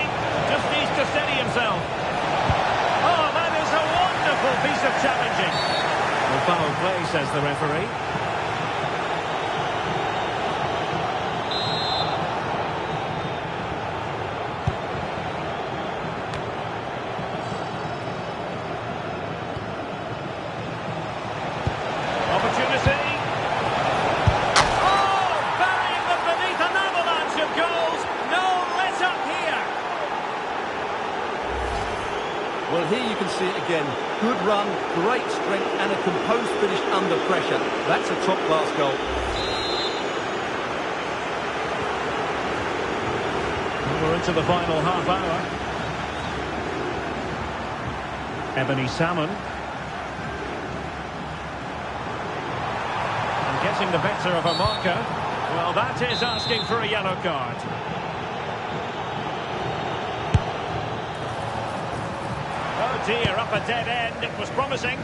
Just needs to steady himself. Oh, that is a wonderful piece of challenging. Well, foul play, says the referee. Well, here you can see it again. Good run, great strength, and a composed finish under pressure. That's a top-class goal. Well, we're into the final half hour. Ebony Salmon. And getting the better of a marker. Well, that is asking for a yellow card. Oh dear, up a dead end. It was promising.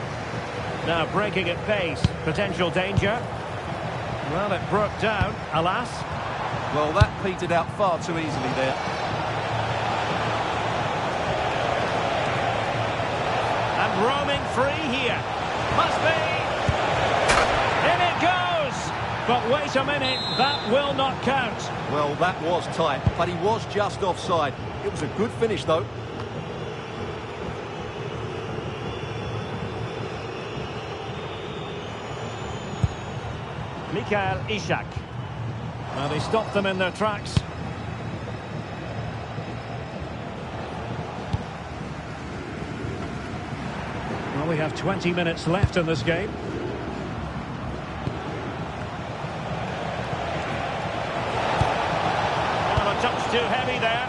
Now breaking at pace. Potential danger. Well, it broke down, alas. Well, that petered out far too easily there. And roaming free here. Must be. In it goes. But wait a minute, that will not count. Well, that was tight, but he was just offside. It was a good finish, though. Mikael Ishak. Well, they stopped them in their tracks. Well, we have 20 minutes left in this game. Well, a touch too heavy there.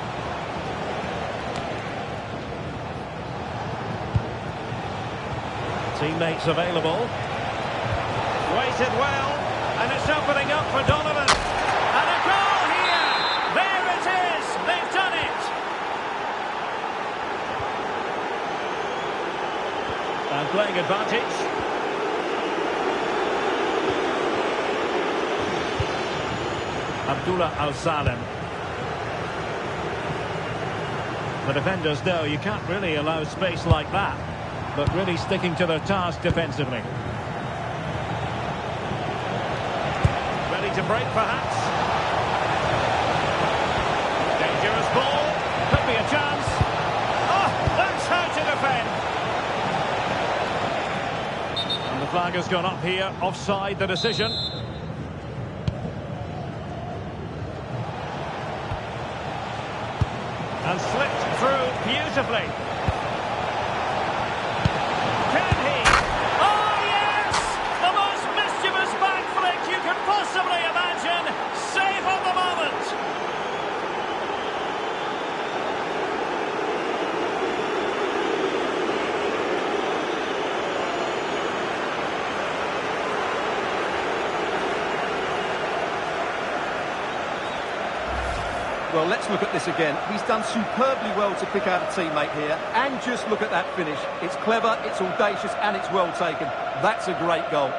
Teammates available. Waited well, and it's opening up for Donovan. And a goal here! There it is! They've done it! And playing advantage. Abdullah Al-Salem. The defenders know you can't really allow space like that, but really sticking to their task defensively. Ready to break, perhaps. Dangerous ball. Could be a chance. Oh, that's how to defend. And the flag has gone up here. Offside, the decision. And slipped through beautifully. Can he? Oh, yes! The most mischievous back flick you can possibly imagine. Save on the moment. Well, let's look at this again. He's done superbly well to pick out a teammate here. And just look at that finish. It's clever, it's audacious, and it's well taken. That's a great goal.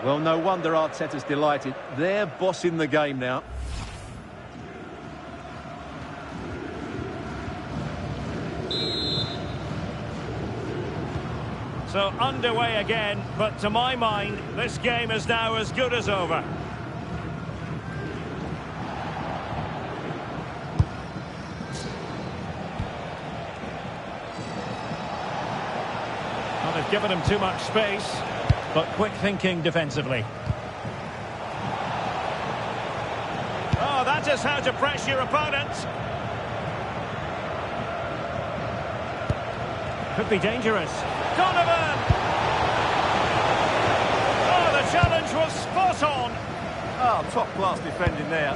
Well, no wonder Arteta's delighted. They're bossing the game now. So underway again, but to my mind, this game is now as good as over. Well, they've given him too much space, but quick thinking defensively. Oh, that is how to press your opponent. Could be dangerous. Donovan! Oh, the challenge was spot on. Oh, top-class defending there.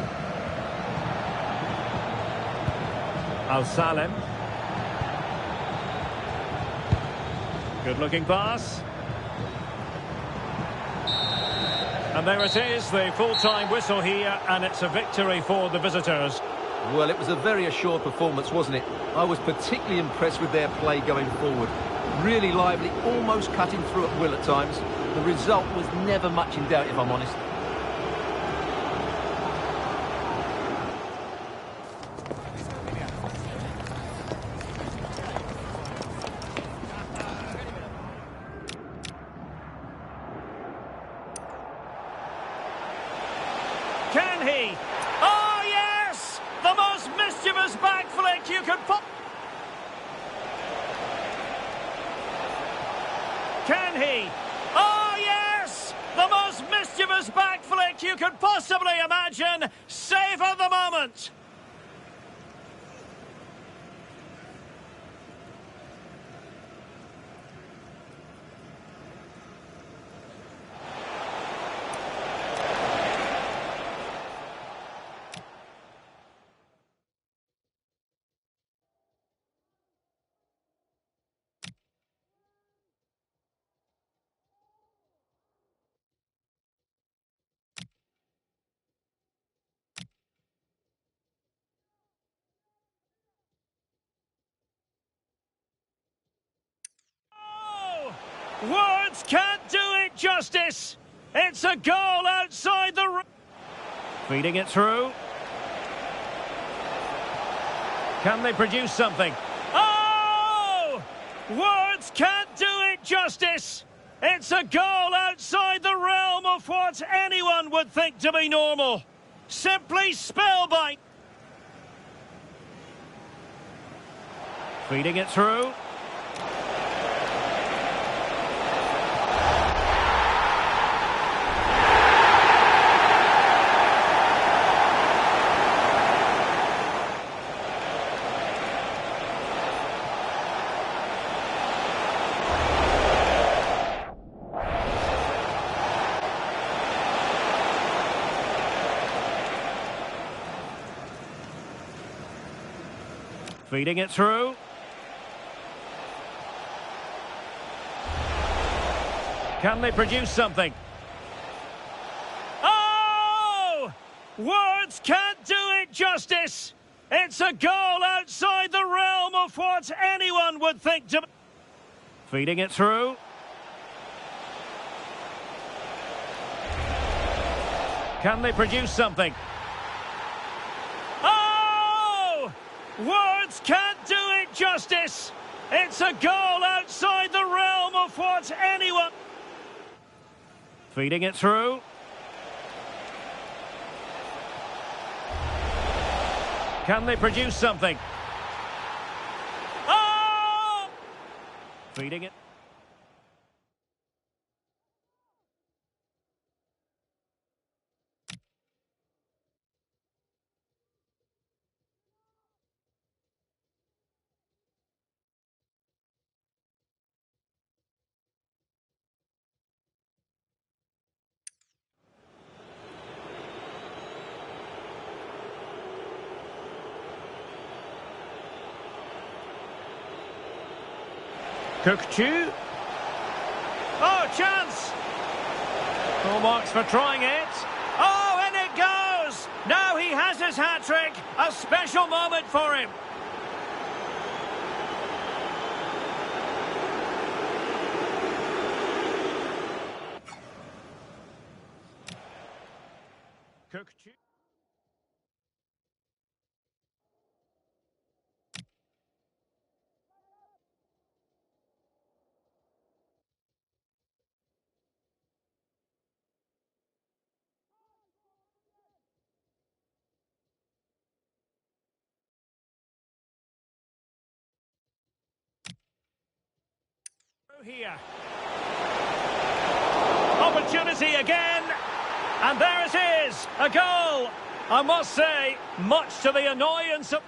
Al-Salem. Good-looking pass. And there it is, the full-time whistle here, and it's a victory for the visitors. Well, it was a very assured performance, wasn't it? I was particularly impressed with their play going forward. Really lively, almost cutting through at will at times. The result was never much in doubt, if I'm honest. Can he? Oh, yes! The most mischievous back flick you could put. Can he? Oh, yes! The most mischievous back flick you could possibly imagine. Save at the moment. Words can't do it justice. It's a goal outside the... Feeding it through. Can they produce something? Oh! Words can't do justice. It's a goal outside the realm of what anyone would think to be normal. Simply spellbind. Feeding it through. Feeding it through. Can they produce something? Oh! Words can't do it justice. It's a goal outside the realm of what anyone would think to... Feeding it through. Can they produce something? Words can't do it justice. It's a goal outside the realm of what anyone... Feeding it through. Can they produce something? Oh! Feeding it. Cook-Chew. Oh, chance! Full marks for trying it. Oh, and it goes! Now he has his hat-trick. A special moment for him. Cook-Chew. Here. Opportunity again. And there it is. A goal. I must say, much to the annoyance of...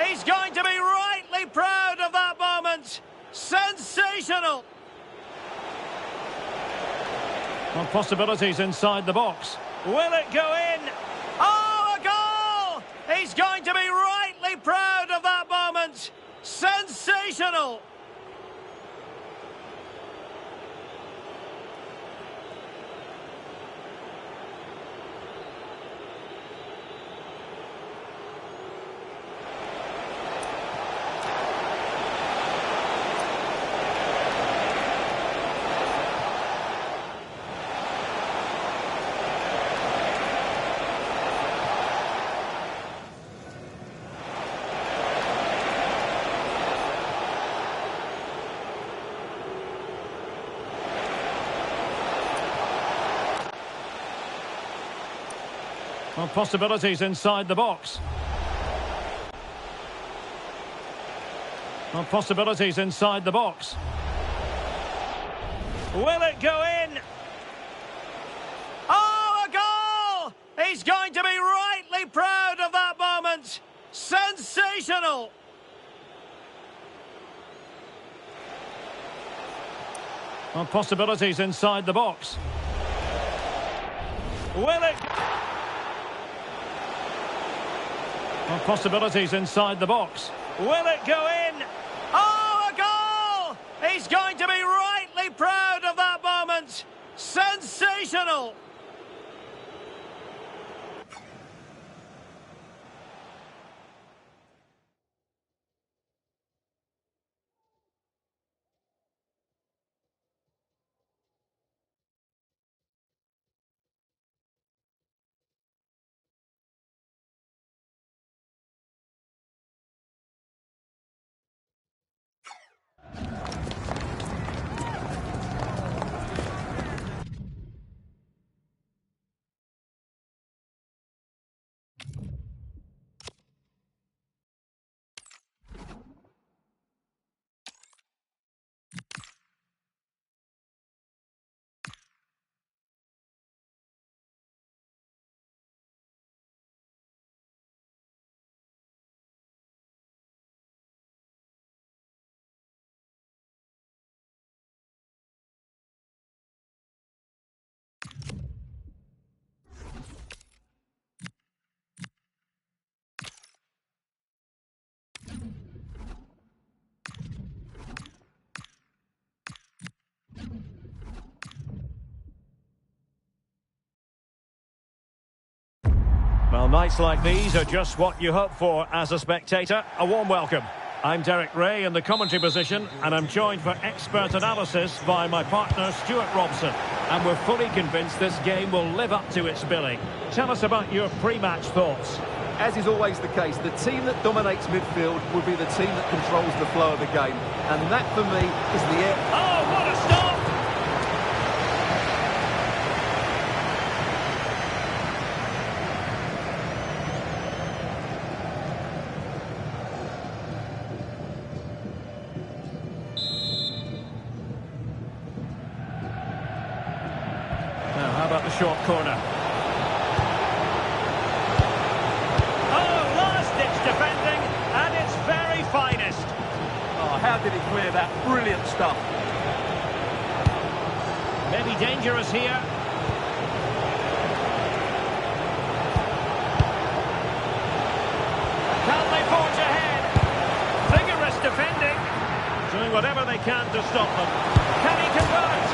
He's going to be rightly proud of that moment. Sensational. Well, possibilities inside the box. Will it go in? Oh, a goal! He's going to be rightly proud of that moment. Sensational. Well, possibilities inside the box. Well, possibilities inside the box. Will it go in? Oh, a goal! He's going to be rightly proud of that moment. Sensational. Well, possibilities inside the box. Will it? Well, possibilities inside the box. Will it go in? Oh, a goal! He's going to be rightly proud of that moment. Sensational! Well, nights like these are just what you hope for as a spectator. A warm welcome. I'm Derek Ray in the commentary position, and I'm joined for expert analysis by my partner Stuart Robson. And we're fully convinced this game will live up to its billing. Tell us about your pre-match thoughts. As is always the case, the team that dominates midfield will be the team that controls the flow of the game. And that, for me, is the air. Oh, what a stop! Now, how about the short corner? Defending at its very finest. Oh, how did he clear that? Brilliant stuff. Maybe dangerous here. Can they forge ahead? Vigorous defending. Doing whatever they can to stop them. Can he convert?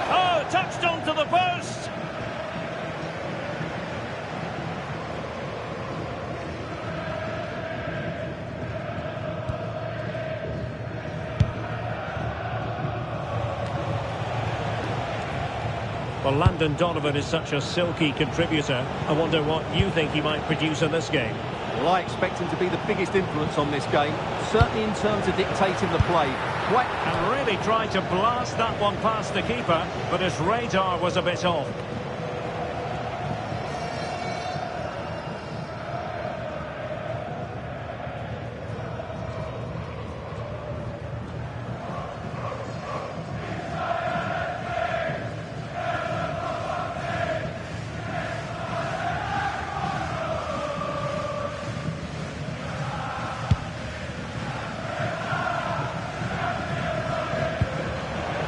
Oh, touched onto the post. Well, Landon Donovan is such a silky contributor. I wonder what you think he might produce in this game. Well, I expect him to be the biggest influence on this game, certainly in terms of dictating the play. And really tried to blast that one past the keeper, but his radar was a bit off.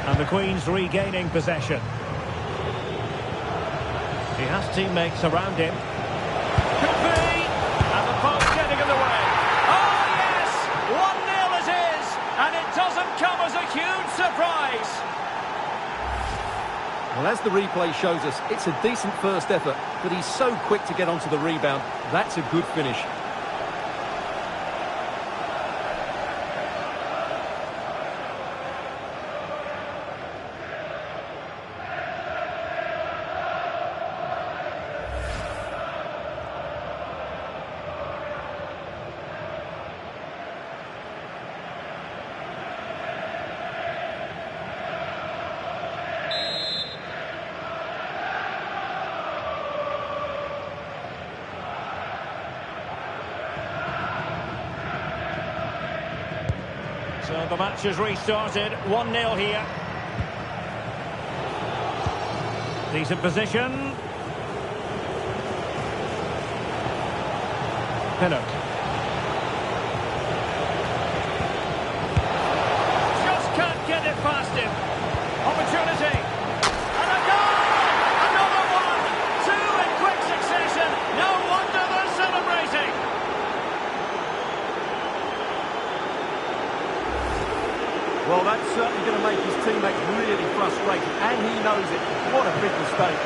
And the Queen's regaining possession. He has teammates around him. Could be! And the post getting in the way. Oh, yes! 1-0 it is! And it doesn't come as a huge surprise. Well, as the replay shows us, it's a decent first effort, but he's so quick to get onto the rebound. That's a good finish. So the match has restarted, 1-0 here. Decent position. Pinnock. Just can't get it past him. teammates really frustrated, and he knows it. What a big mistake.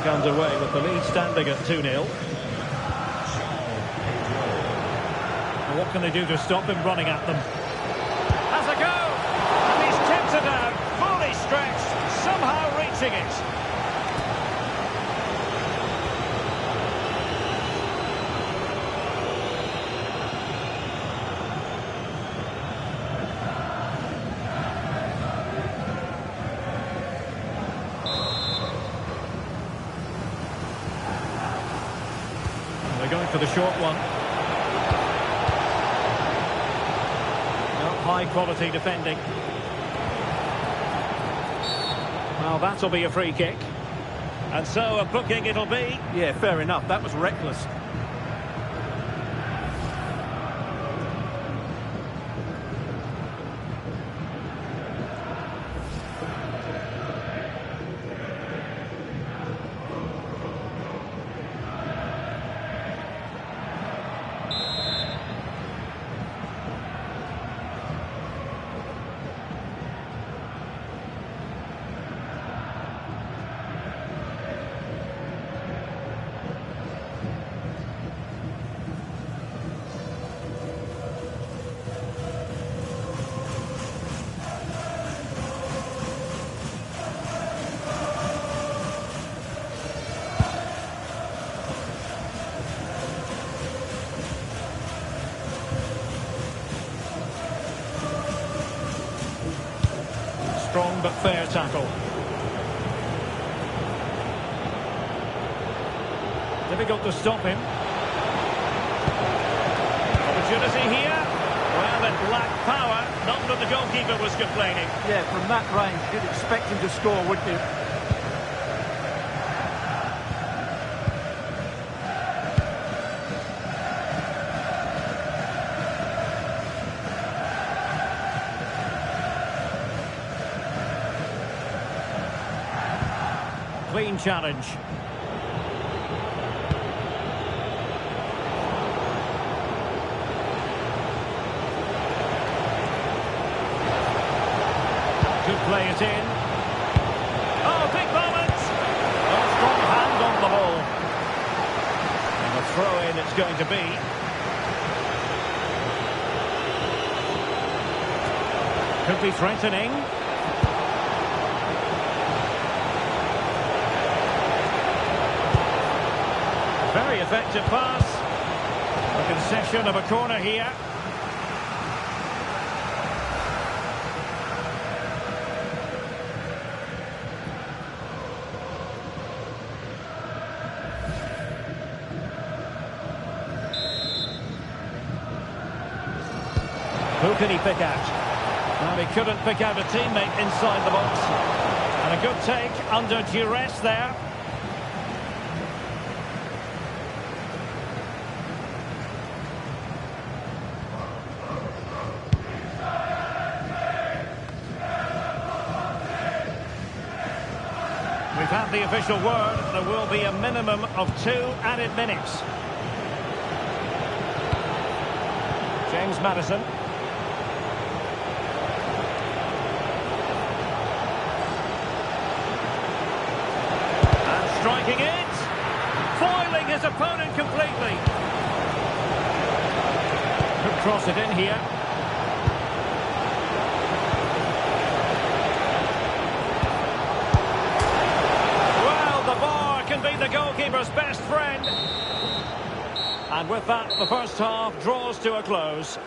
Underway with the lead standing at 2-0. What can they do to stop him running at them? Has a go! And he's tipped it out, fully stretched, somehow reaching it. They're going for the short one. No, high quality defending. Well, that'll be a free kick. And so a booking it'll be. Yeah, fair enough. That was reckless. Strong but fair tackle. Difficult to stop him. Opportunity here. Well, it lacked power. Not that the goalkeeper was complaining. Yeah, from that range, you'd expect him to score, wouldn't you? Clean challenge. Could play it in. Oh, big moment! Oh, strong hand on the ball. And a throw-in it's going to be. Could be threatening. Very effective pass. A concession of a corner here. Who can he pick out? Well, he couldn't pick out a teammate inside the box. And a good take under duress there. We've had the official word. There will be a minimum of 2 added minutes. James Maddison. And striking it. Foiling his opponent completely. Could cross it in here. Be the goalkeeper's best friend. And with that, the first half draws to a close.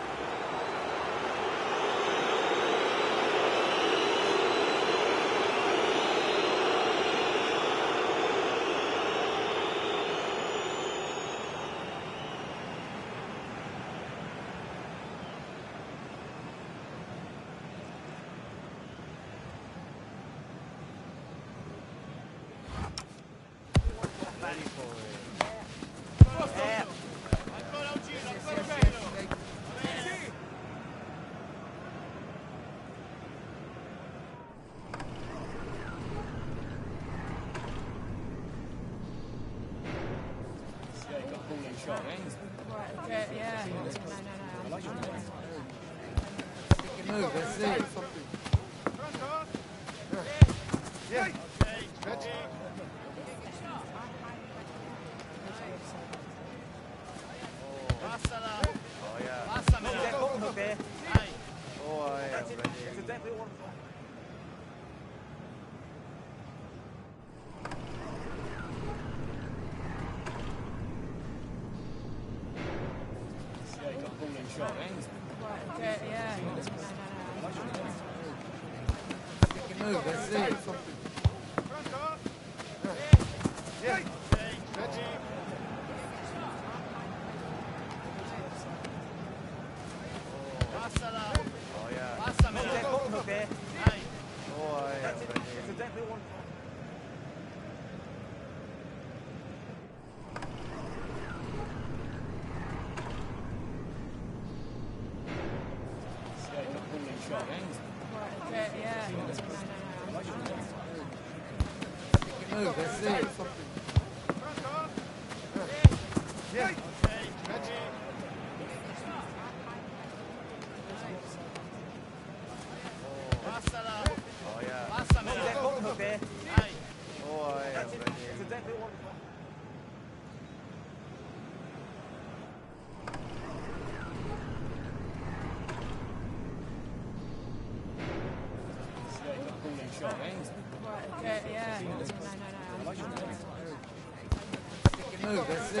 Move, that's it. Yeah. Move, that's it. Yeah. Move, that's it. Yeah. Move, that's it.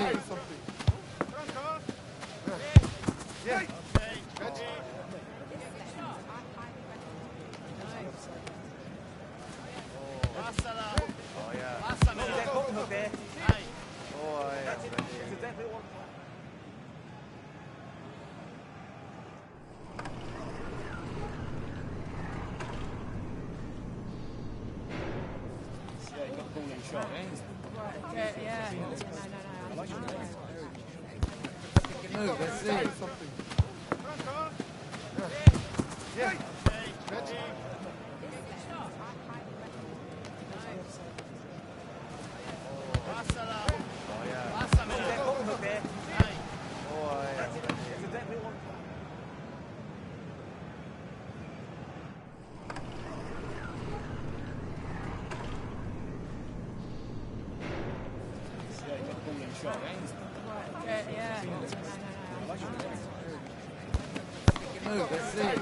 Yeah. Move, that's it. Yeah. Move, that's it.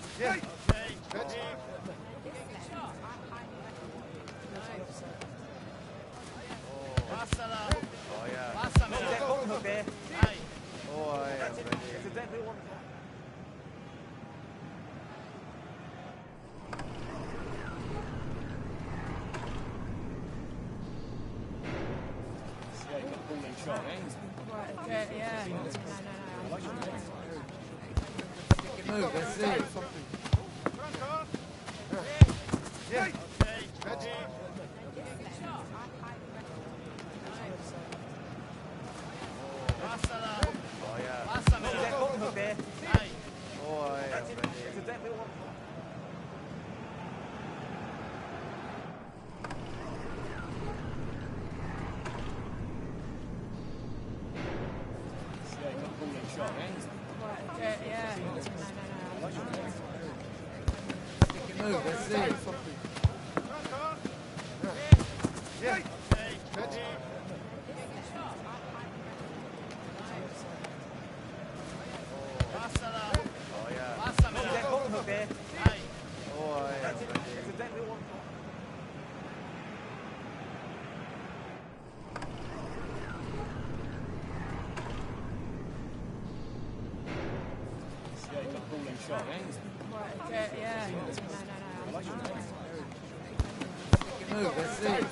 Yeah. Move, that's it. Yeah. Move, that's it. Yeah. Move, that's it. Yeah. Move, that's it.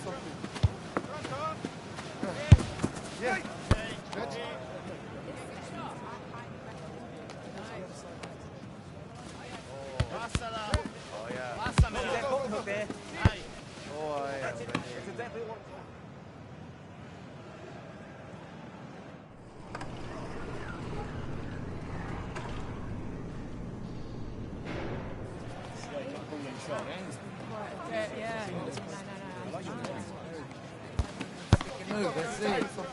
Move, let's see.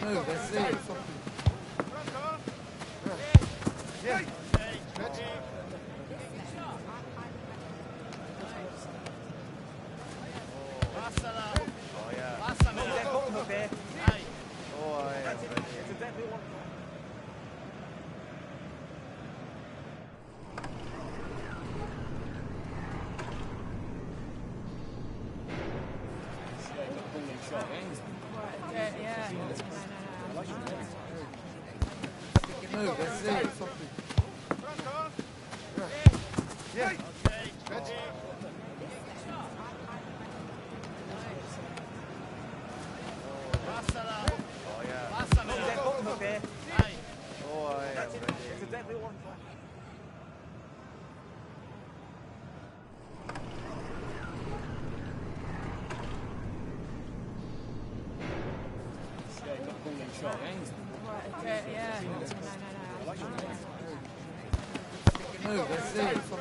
Move, let's see. Move, let's see. Move, let's see. Move, let's see. Move, let's see.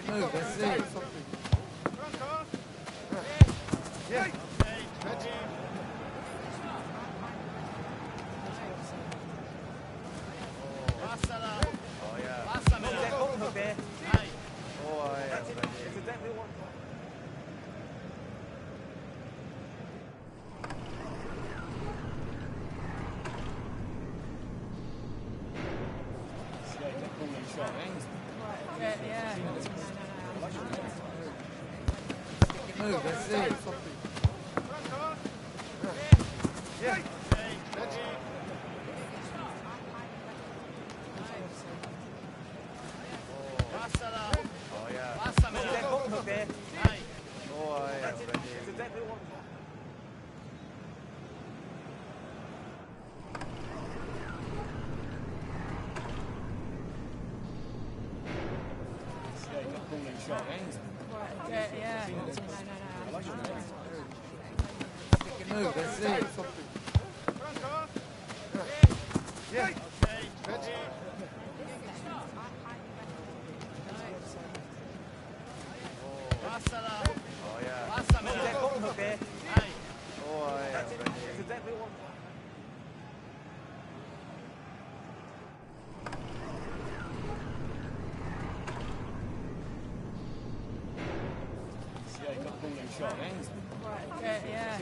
Move, let's see. Move, let's see. Move, let's see. Move, Move, that's it. Yeah. Pásala. Pásamela. Ahí. It's a deadly one. Yeah, he got the ball in shot, eh? Yeah.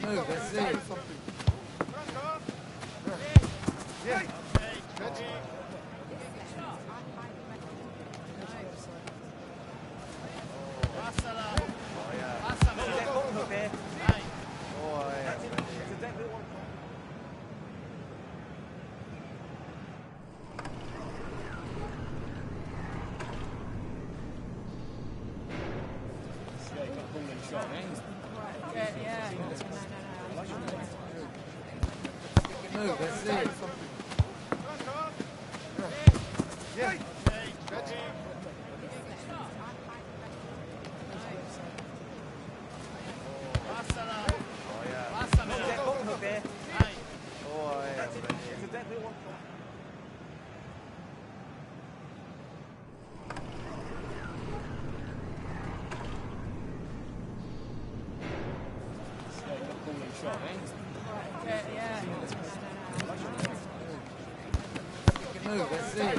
Move, that's it. Yeah. Pásala. Pásamela. Ahí. It's a deadly one. Yeah, he got the ball in shot, eh? Move, that's it. Yeah. Pásala. Pásamela. Ahí. It's a deadly one. Yeah, he got the ball in shot, eh? Move, that's it.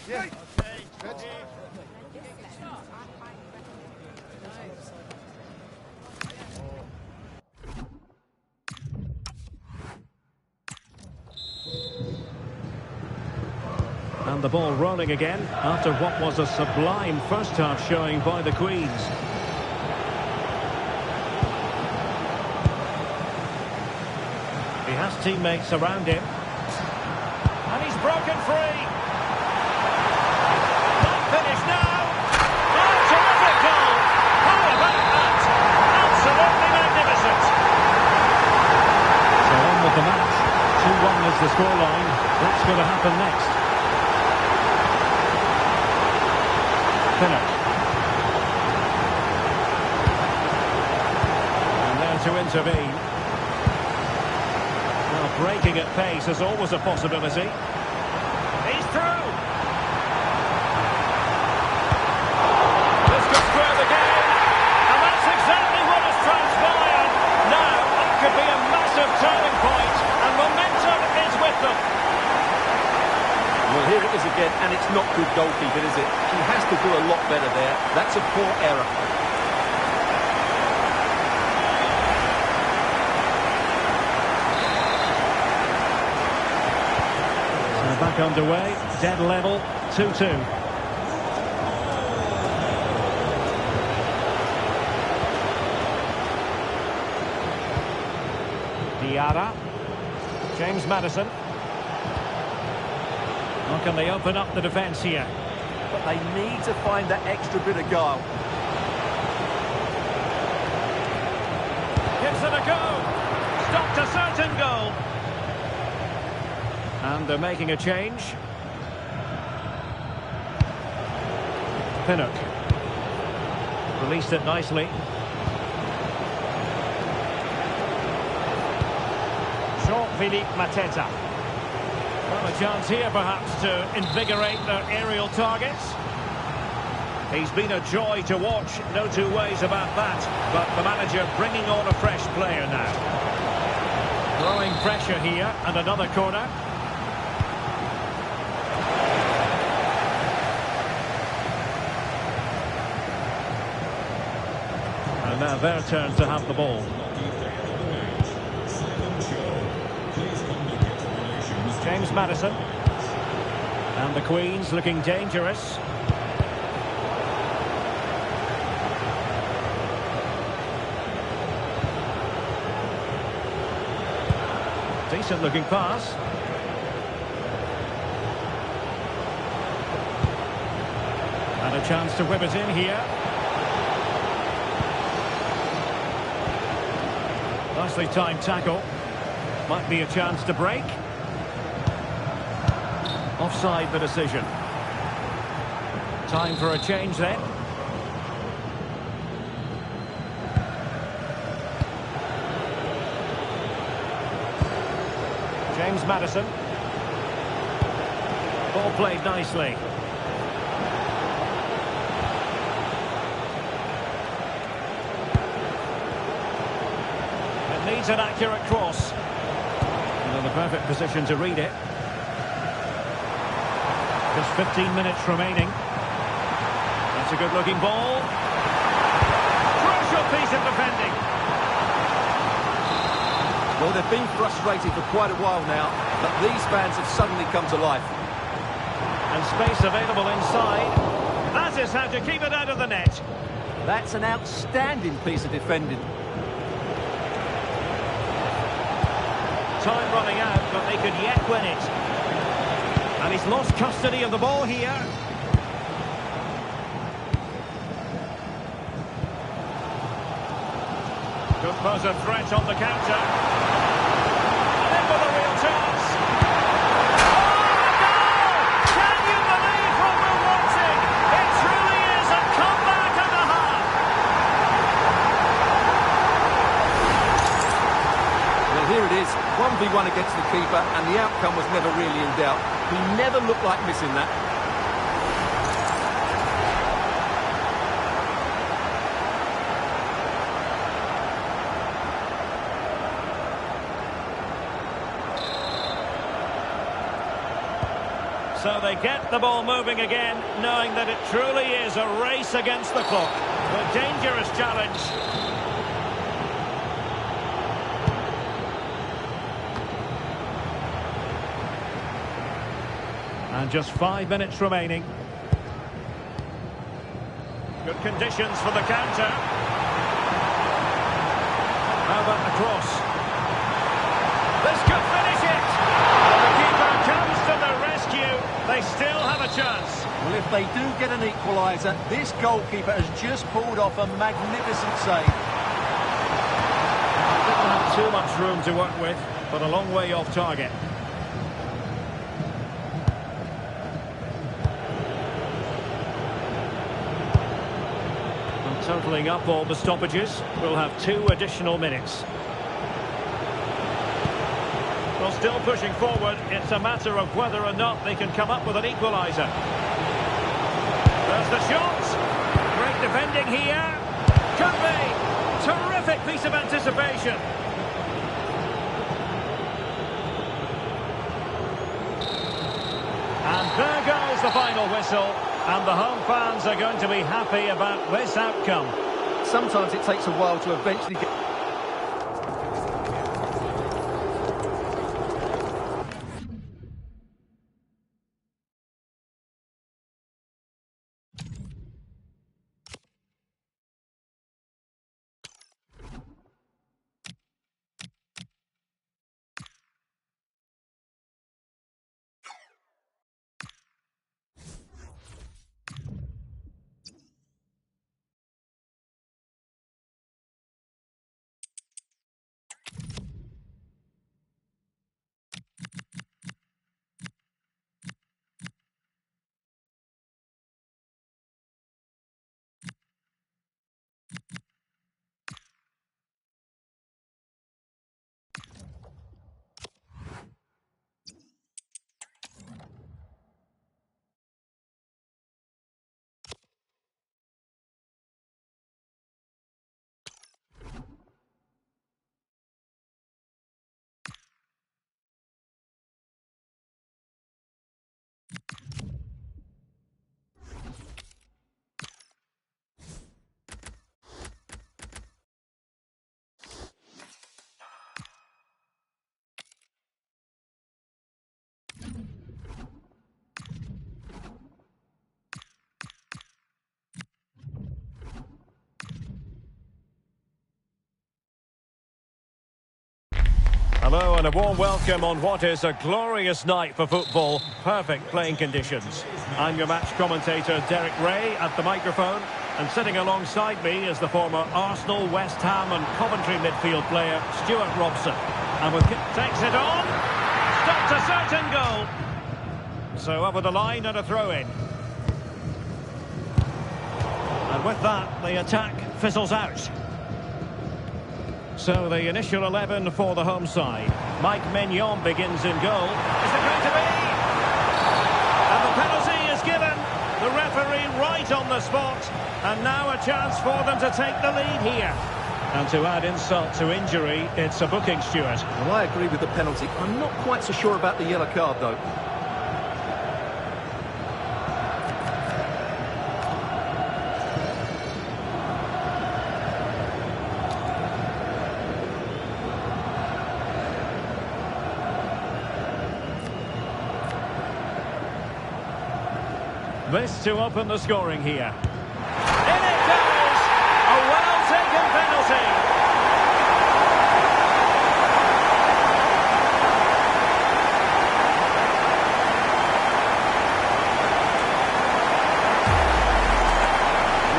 Yeah. And the ball rolling again after what was a sublime first half showing by the Queens. He has teammates around him. And he's broken free. Not finished now. Oh, terrific goal. How about that? Absolutely magnificent. So on with the match. 2-1 is the scoreline. What's going to happen next? Pinnock. And there to intervene. Well, breaking at pace is always a possibility. He's through. This could square the game. And that's exactly what has transpired. Now, it could be a massive turning point. And momentum is with them. Well, here it is again, and it's not good goalkeeping, is it? He has to do a lot better there. That's a poor error. So back underway, dead level, 2-2. Diarra. James Maddison. How can they open up the defence here? But they need to find that extra bit of guile. Gives it a go. Stopped a certain goal. And they're making a change. Pinnock. Released it nicely. Jean-Philippe Mateta. Well, a chance here perhaps to invigorate their aerial targets. He's been a joy to watch, no two ways about that. But the manager bringing on a fresh player now. Growing pressure here, and another corner. And now their turn to have the ball. James Maddison. And the Queens looking dangerous. Decent looking pass. And a chance to whip it in here. Nicely timed tackle. Might be a chance to break. Offside the decision. Time for a change then. James Maddison. Ball played nicely. It needs an accurate cross. And in the perfect position to read it. Just 15 minutes remaining. That's a good-looking ball. Crucial piece of defending. Well, they've been frustrated for quite a while now, but these fans have suddenly come to life. And space available inside. That is how to keep it out of the net. That's an outstanding piece of defending. Time running out, but they could yet win it. And he's lost custody of the ball here. Could pose a threat on the counter. And in with a real chance. Oh, a goal! Can you believe what we're watching? It truly is a comeback and a half. Well, here it is, 1v1 against the keeper, and the outcome was never really in doubt. He never looked like missing that. So they get the ball moving again, knowing that it truly is a race against the clock. A dangerous challenge. And just 5 minutes remaining. Good conditions for the counter. How about the cross? This could finish it! And the keeper comes to the rescue. They still have a chance. Well, if they do get an equaliser, this goalkeeper has just pulled off a magnificent save. Didn't have too much room to work with, but a long way off target. And totalling up all the stoppages, we'll have 2 additional minutes. Well, still pushing forward, it's a matter of whether or not they can come up with an equaliser. There's the shot. Great defending here. Could be. Terrific piece of anticipation. And there goes the final whistle. And the home fans are going to be happy about this outcome. Sometimes it takes a while to eventually get... Hello and a warm welcome on what is a glorious night for football. Perfect playing conditions. I'm your match commentator Derek Ray at the microphone, and sitting alongside me is the former Arsenal, West Ham and Coventry midfield player Stuart Robson. And with takes it on, stopped a certain goal. So over the line and a throw-in. And with that, the attack fizzles out. So the initial 11 for the home side. Mike Maignan begins in goal. Is it going to be? And the penalty is given. The referee right on the spot. And now a chance for them to take the lead here. And to add insult to injury, it's a booking, Stuart. Well, I agree with the penalty. I'm not quite so sure about the yellow card, though. This to open the scoring here. In it goes! A well-taken penalty.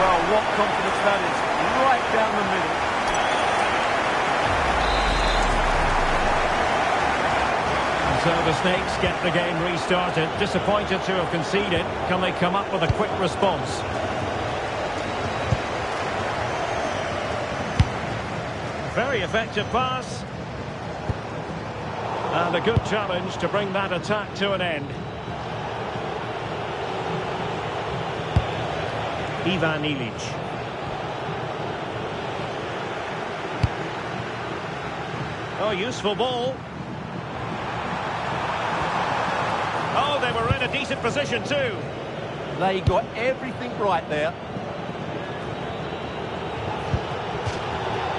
Well, what confidence that is. Right down the middle. So the Snakes get the game restarted. Disappointed to have conceded. Can they come up with a quick response? Very effective pass. And a good challenge to bring that attack to an end. Ivan Ilic. Oh, useful ball. Oh, they were in a decent position too. They got everything right there.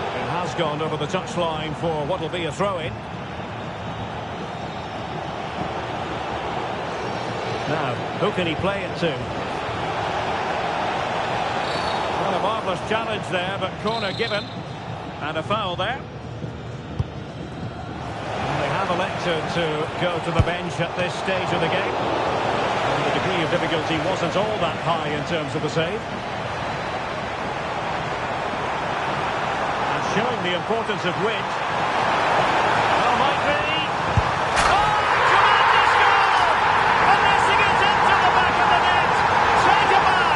It has gone over the touchline for what will be a throw-in. Now, who can he play it to? Well, a marvellous challenge there, but corner given. And a foul there. Elected to go to the bench at this stage of the game. And the degree of difficulty wasn't all that high in terms of the save. And showing the importance of width. Well, might be. Oh, tremendous goal! Finessing it into the back of the net. Take a man.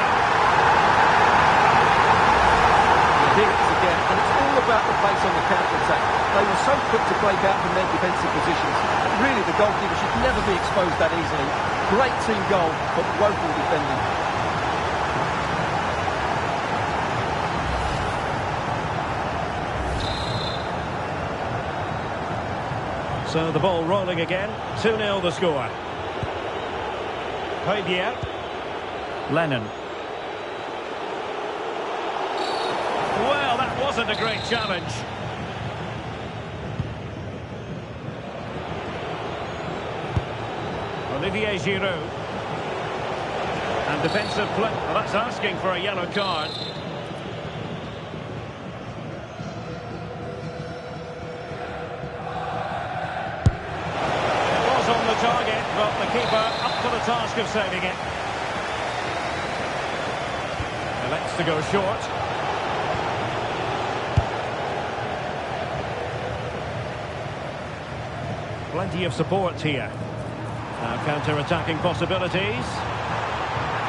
Here it is again, and it's all about the pace on the counter-attack. They were so quick to break out from their defensive positions. Really, the goalkeeper should never be exposed that easily. Great team goal, but woeful defending. So the ball rolling again. 2-0 the score. Højbjerg. Lennon. Well, that wasn't a great challenge. Olivier Giroud. And defensive play. Well, that's asking for a yellow card. It was on the target, but the keeper up for the task of saving it. Elects to go short. Plenty of support here. Now counter-attacking possibilities.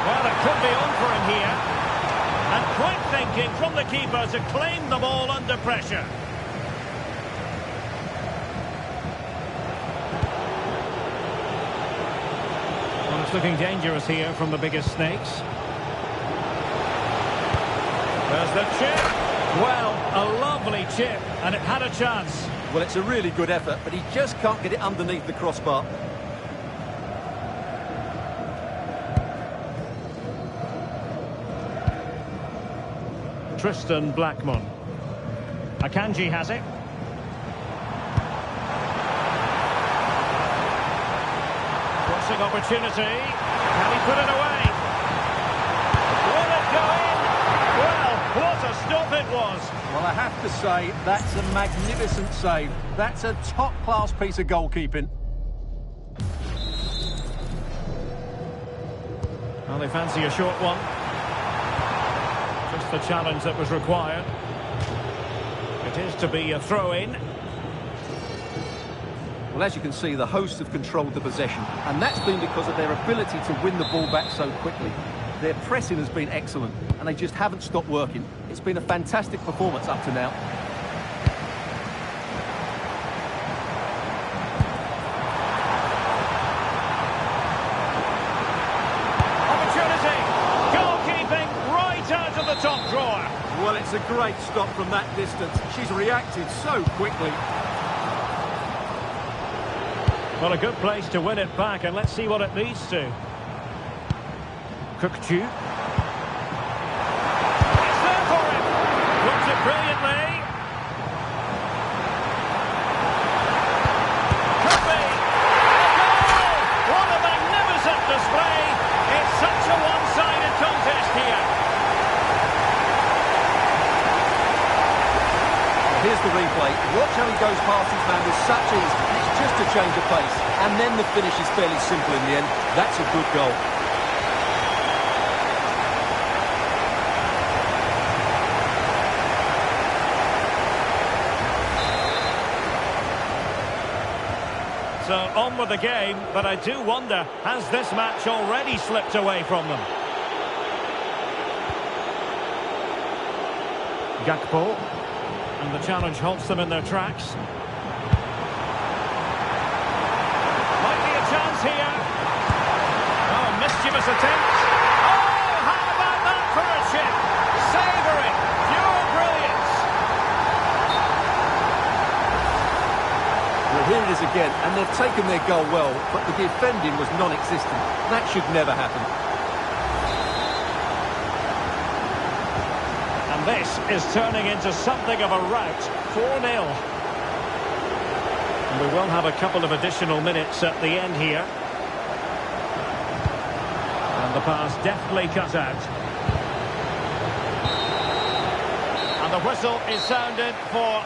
Well, it could be on for him here. And quick thinking from the keeper to claim the ball under pressure. Well, it's looking dangerous here from the biggest Snakes. There's the chip. Well, a lovely chip, and it had a chance. Well, it's a really good effort, but he just can't get it underneath the crossbar. Tristan Blackmon. Akanji has it. Crossing opportunity. Can he put it away? Will it go in? Well, what a stop it was. Well, I have to say, that's a magnificent save. That's a top-class piece of goalkeeping. Well, they fancy a short one. Just the challenge that was required. It is to be a throw-in. Well, as you can see, the hosts have controlled the possession, and that's been because of their ability to win the ball back so quickly. Their pressing has been excellent, and they just haven't stopped working. It's been a fantastic performance up to now. That's a great stop from that distance. She's reacted so quickly. Well, a good place to win it back, and let's see what it leads to. Cookchu. It's there for him. Puts it brilliantly. Could be. A goal! What a magnificent display. It's such a one-sided contest here. Here's the replay. Watch how he goes past his man with such ease. It's just a change of pace. And then the finish is fairly simple in the end. That's a good goal. So on with the game, but I do wonder, has this match already slipped away from them? Gakpo. And the challenge halts them in their tracks. Might be a chance here. Oh, mischievous attempt. Oh, how about that for a chip? Savouring. Pure brilliance. Well, here it is again, and they've taken their goal well, but the defending was non-existent. That should never happen. This is turning into something of a rout. 4-0. And we will have a couple of additional minutes at the end here. And the pass deftly cut out. And the whistle is sounded for...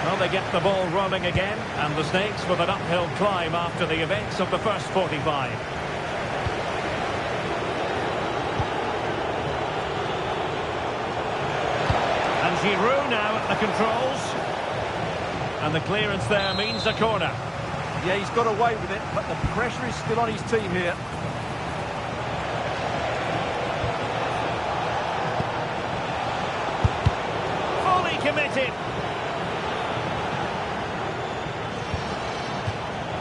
Well, they get the ball rolling again, and the Snakes with an uphill climb after the events of the first 45. And Giroud now at the controls. And the clearance there means a corner. Yeah, he's got away with it, but the pressure is still on his team here. Fully committed.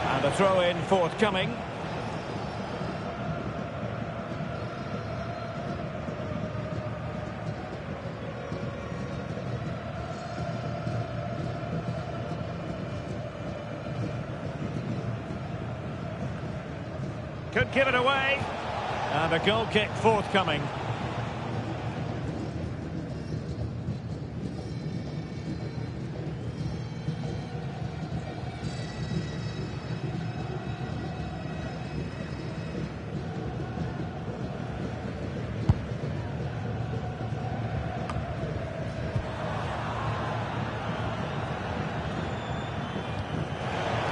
And a throw-in forthcoming. Could give it away. And a goal kick forthcoming.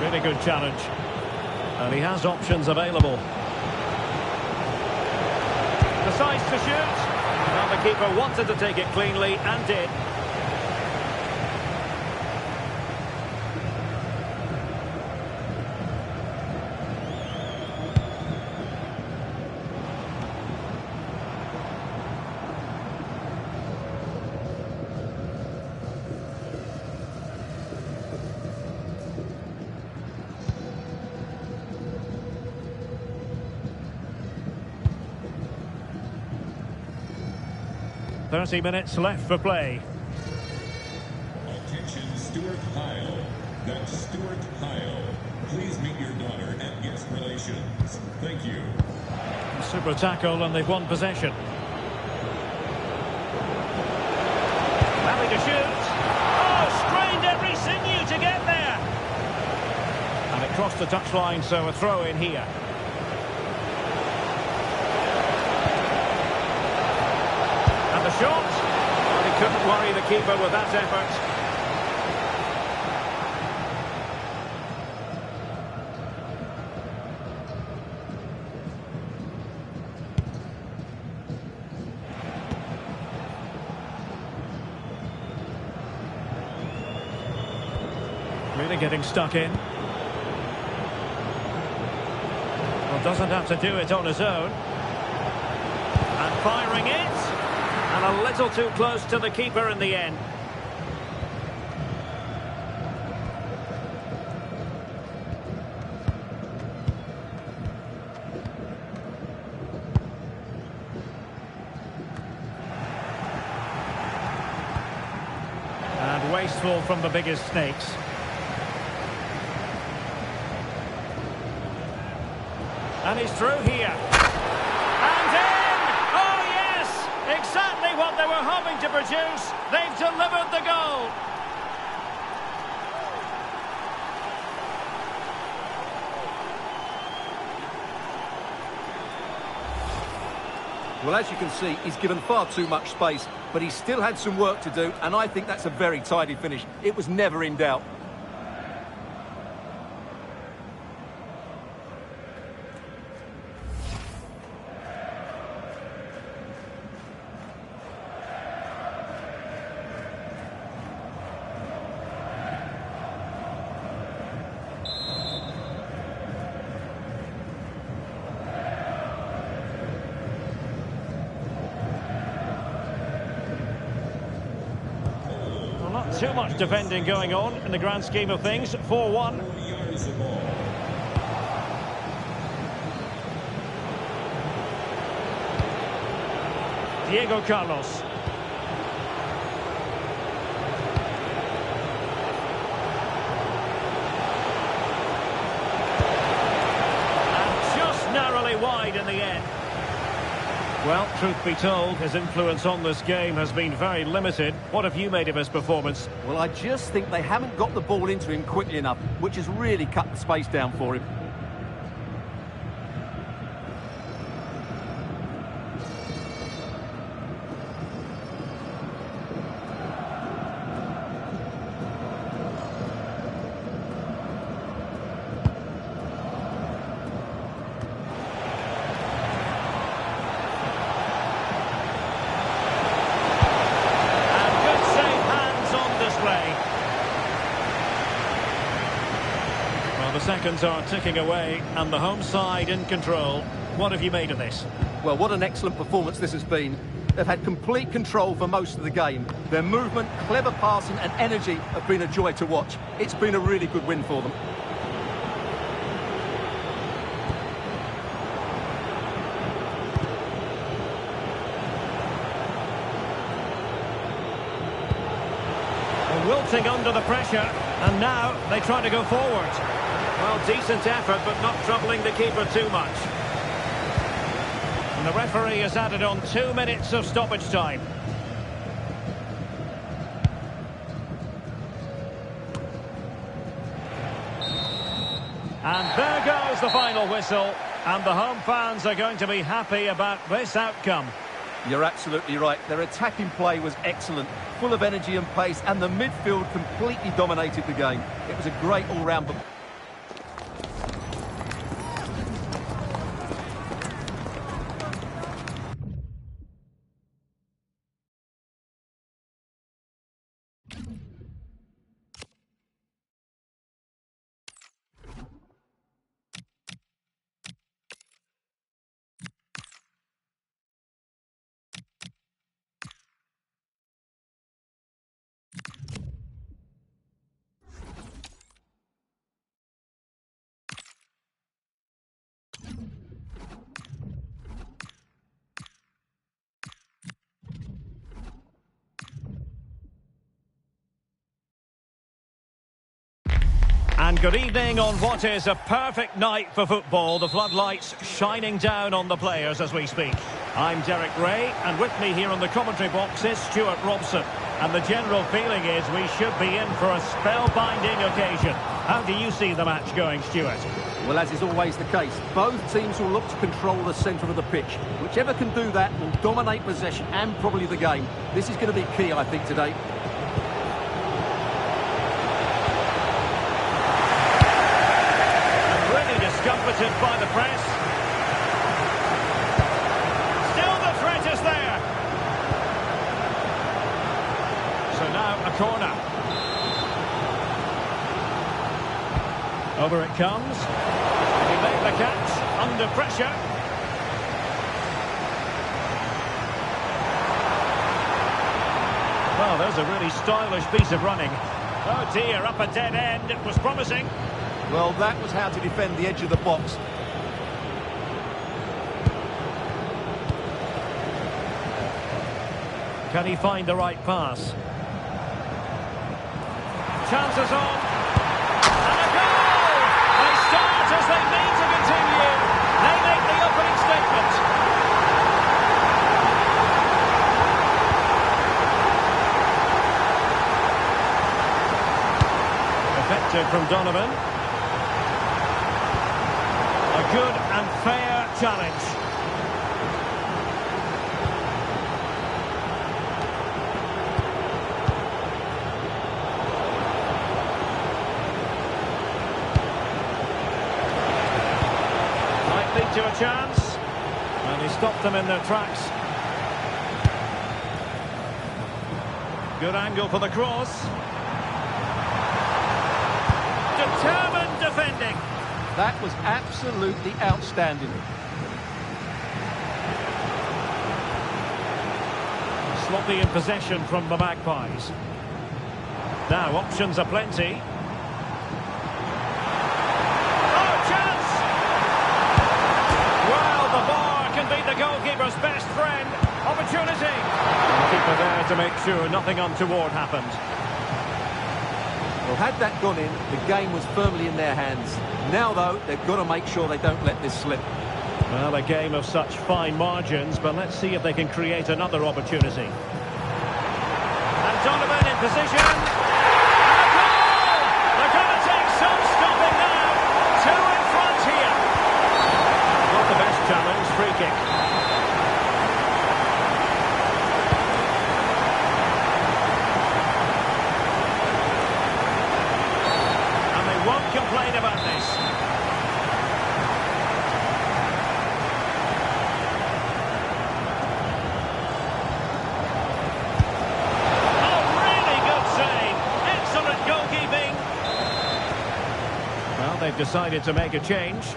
Really good challenge. And he has options available. Decides to shoot. Well, the keeper wanted to take it cleanly and did. .30 minutes left for play. Attention, Stuart Heil. That's Stuart Heil. Please meet your daughter at guest relations. Thank you. Super tackle, and they've won possession. Happy to shoot. Oh, strained every sinew to get there. And it crossed the touchline, so a throw in here. The shot. Well, he couldn't worry the keeper with that effort. Really getting stuck in. Well, doesn't have to do it on his own. And firing it. And a little too close to the keeper in the end. wasteful from the biggest snakes. And he's through here. And in! Oh, yes! Exactly what they were hoping to produce. They've delivered the goal. Well, as you can see, he's given far too much space, but he still had some work to do, and I think that's a very tidy finish. It was never in doubt. Not too much defending going on in the grand scheme of things. 4-1. 4 yards of ball. Diego Carlos. And just narrowly wide in the end. Well, truth be told, his influence on this game has been very limited. What have you made of his performance? Well, I just think they haven't got the ball into him quickly enough, which has really cut the space down for him. The seconds are ticking away and the home side in control. What have you made of this? Well, what an excellent performance this has been. They've had complete control for most of the game. Their movement, clever passing and energy have been a joy to watch. It's been a really good win for them. Wilting under the pressure, and now they try to go forward. Well, decent effort, but not troubling the keeper too much. And the referee has added on 2 minutes of stoppage time. And there goes the final whistle, and the home fans are going to be happy about this outcome. You're absolutely right. Their attacking play was excellent, full of energy and pace, and the midfield completely dominated the game. It was a great all-round performance. And good evening on what is a perfect night for football. The floodlights shining down on the players as we speak. I'm Derek Ray, and with me here on the commentary box is Stuart Robson. And the general feeling is we should be in for a spellbinding occasion. How do you see the match going, Stuart? Well, as is always the case, both teams will look to control the centre of the pitch. Whichever can do that will dominate possession and probably the game. This is going to be key, I think, today. Discomfited by the press. Still the threat is there. So now a corner. Over it comes. He made the catch under pressure. Well, there's a really stylish piece of running. Oh dear, up a dead end. It was promising. Well, that was how to defend the edge of the box. Can he find the right pass? chances on. And a goal! They start as they mean to continue. They make the opening statement. Effective from Donovan. A good and fair challenge. Might lead to a chance. And he stopped them in their tracks. Good angle for the cross. Determined defending. That was absolutely outstanding. Sloppy in possession from the Magpies. Now options are plenty. Oh, chance! Well, the bar can be the goalkeeper's best friend. Opportunity. The keeper there to make sure nothing untoward happened. Well, had that gone in, the game was firmly in their hands. Now, though, they've got to make sure they don't let this slip. Well, a game of such fine margins, but let's see if they can create another opportunity. And Donovan in position. And a goal! They're going to take some stopping now. Two in front here. Not the best challenge, free kick. Won't complain about this. Oh, really good save. Excellent goalkeeping. Well, they've decided to make a change.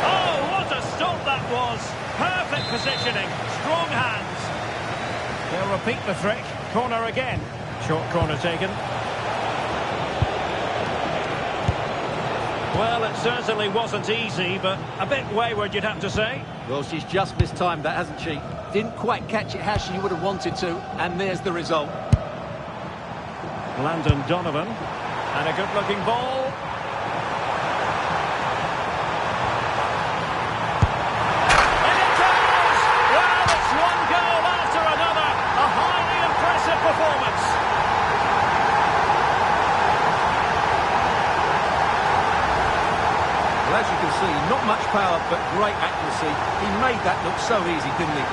Oh, what a stop that was. Perfect positioning. Strong hands. They'll repeat the trick. Corner again. Short corner taken. Well, it certainly wasn't easy, but a bit wayward, you'd have to say. Well, she's just mistimed that, hasn't she? Didn't quite catch it how she would have wanted to, and there's the result. Landon Donovan, and a good-looking ball. And it goes! Well, it's one goal after another. A highly impressive performance. Well, as you can see, not much power, but great accuracy. He made that look so easy, didn't he?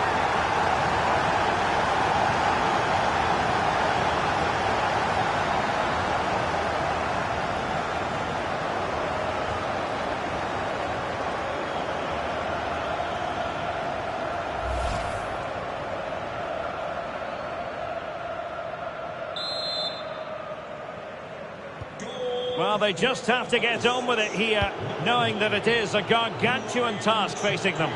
Well, they just have to get on with it here, knowing that it is a gargantuan task facing them.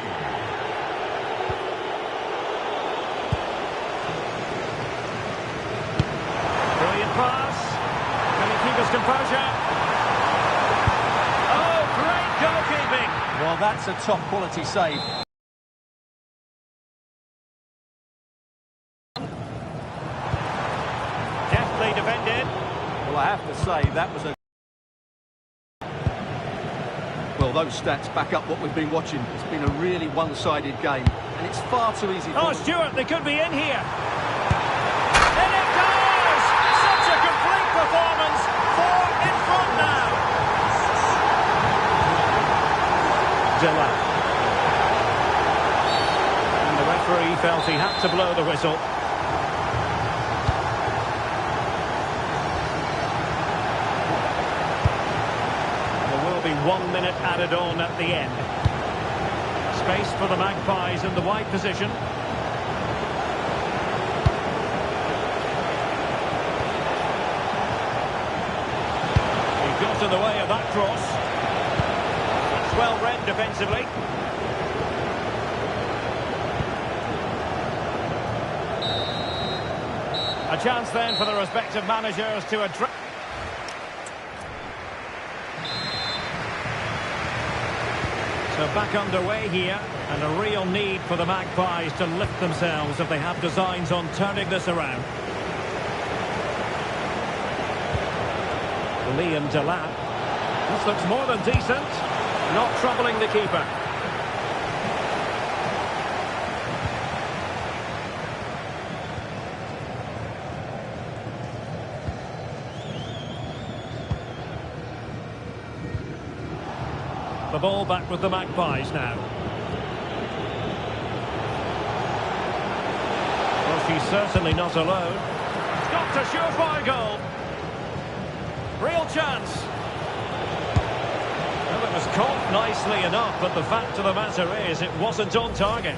Brilliant pass. Can he keep his composure? Oh, great goalkeeping. Well, that's a top-quality save. Deftly defended. Well, I have to say, that was a... Well, those stats back up what we've been watching. It's been a really one-sided game, and it's far too easy for... Oh, Stewart, they could be in here. And it goes! Such a complete performance. 4 in front now. Dilla. And the referee felt he had to blow the whistle. There will be 1 minute added on at the end. Space for the Magpies in the wide position. He got in the way of that cross. That's well read defensively. A chance then for the respective managers to address... So back underway here, and a real need for the Magpies to lift themselves if they have designs on turning this around. Liam Delap. This looks more than decent. Not troubling the keeper. The ball back with the Magpies now. Well, she's certainly not alone. Got a surefire goal. Real chance. Well, it was caught nicely enough, but the fact of the matter is it wasn't on target.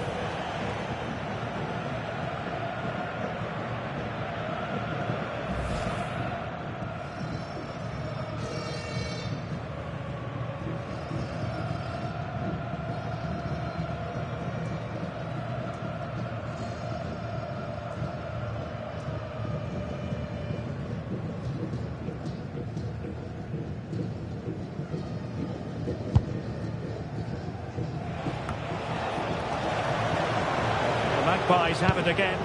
Magpies have it again.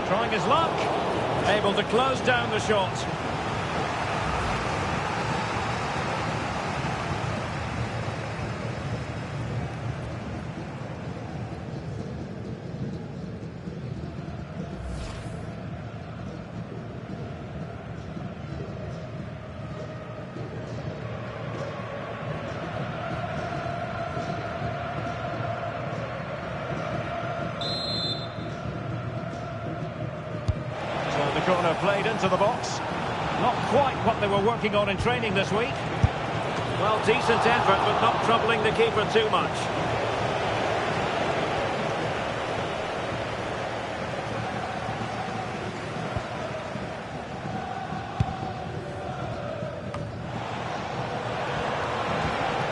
Trying his luck. Able to close down the shot. Corner played into the box. Not quite what they were working on in training this week. Well, decent effort, but not troubling the keeper too much.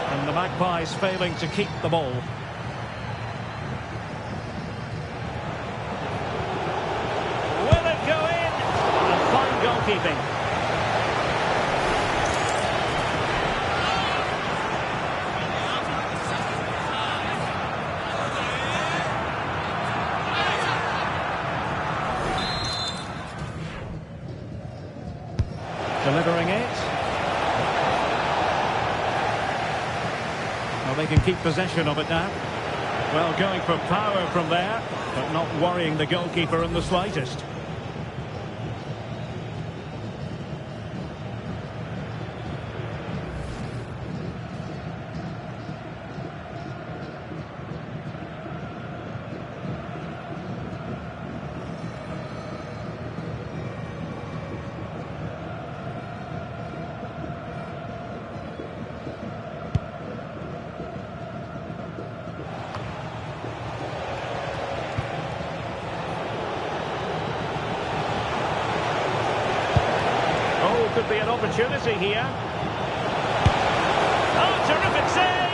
And the Magpies failing to keep the ball. Goalkeeping. Delivering it. Well, they can keep possession of it now. Well, going for power from there, but not worrying the goalkeeper in the slightest. Could be an opportunity here. Oh, terrific save!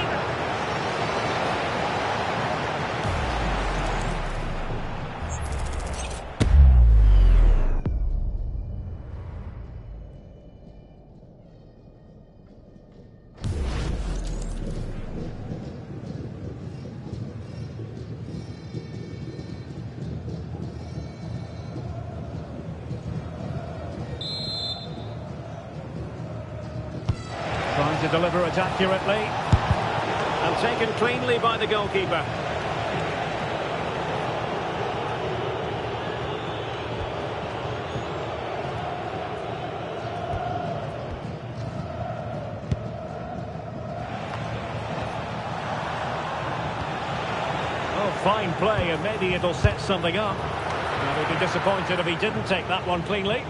Trying to deliver it accurately. And taken cleanly by the goalkeeper. Oh, fine play, and maybe it'll set something up. He'll be disappointed if he didn't take that one cleanly.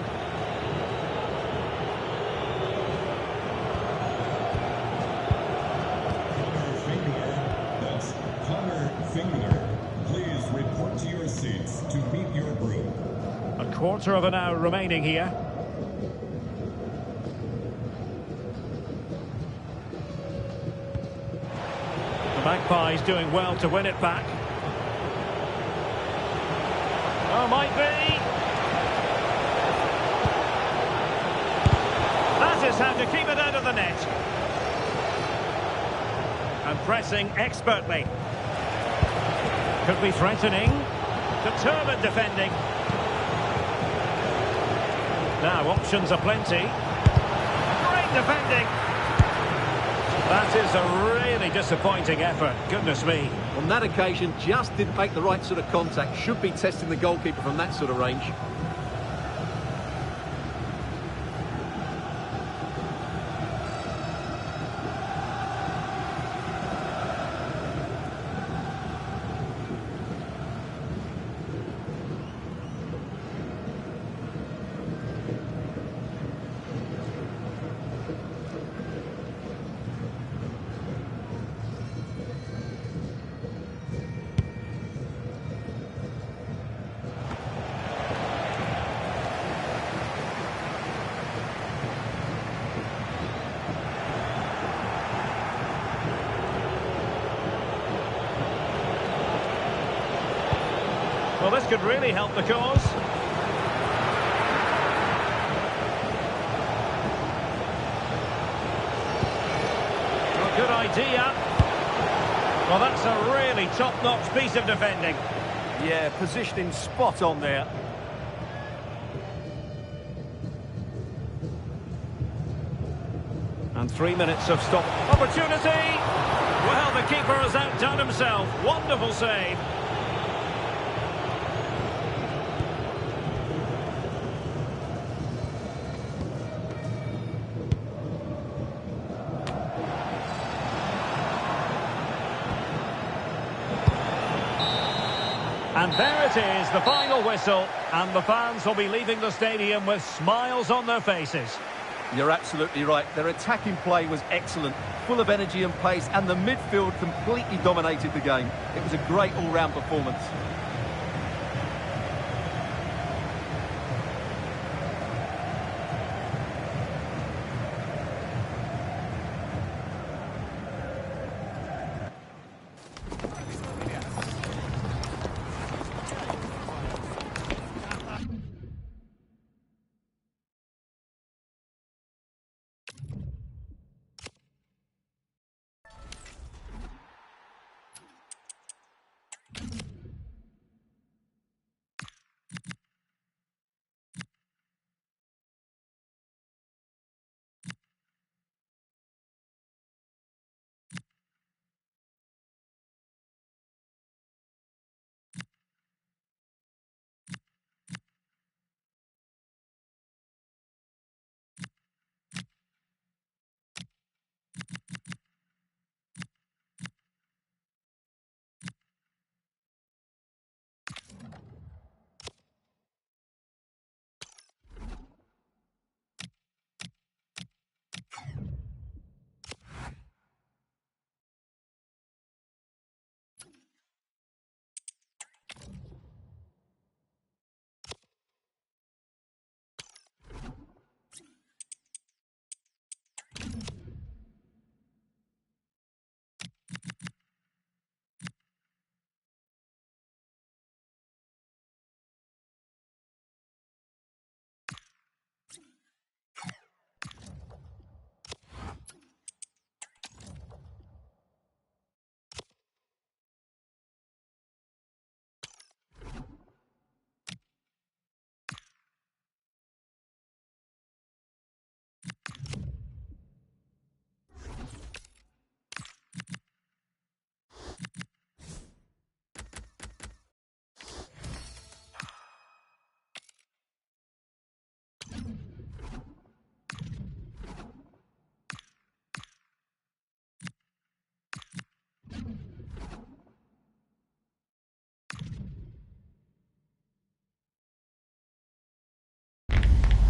Please report to your seats to meet your group. A quarter of an hour remaining here. The Magpies doing well to win it back. Oh, might be. That is how to keep it out of the net. And pressing expertly. Could be threatening. Determined defending. Now, options are plenty. Great defending. That is a really disappointing effort. Goodness me. On that occasion, just didn't make the right sort of contact. Should be testing the goalkeeper from that sort of range. Well, this could really help the cause. Well, good idea. Well, that's a really top-notch piece of defending. Yeah, positioning spot on there. And 3 minutes of stop. Opportunity! Well, the keeper has outdone himself. Wonderful save. And there it is, the final whistle, and the fans will be leaving the stadium with smiles on their faces. You're absolutely right. Their attacking play was excellent, full of energy and pace, and the midfield completely dominated the game. It was a great all-round performance.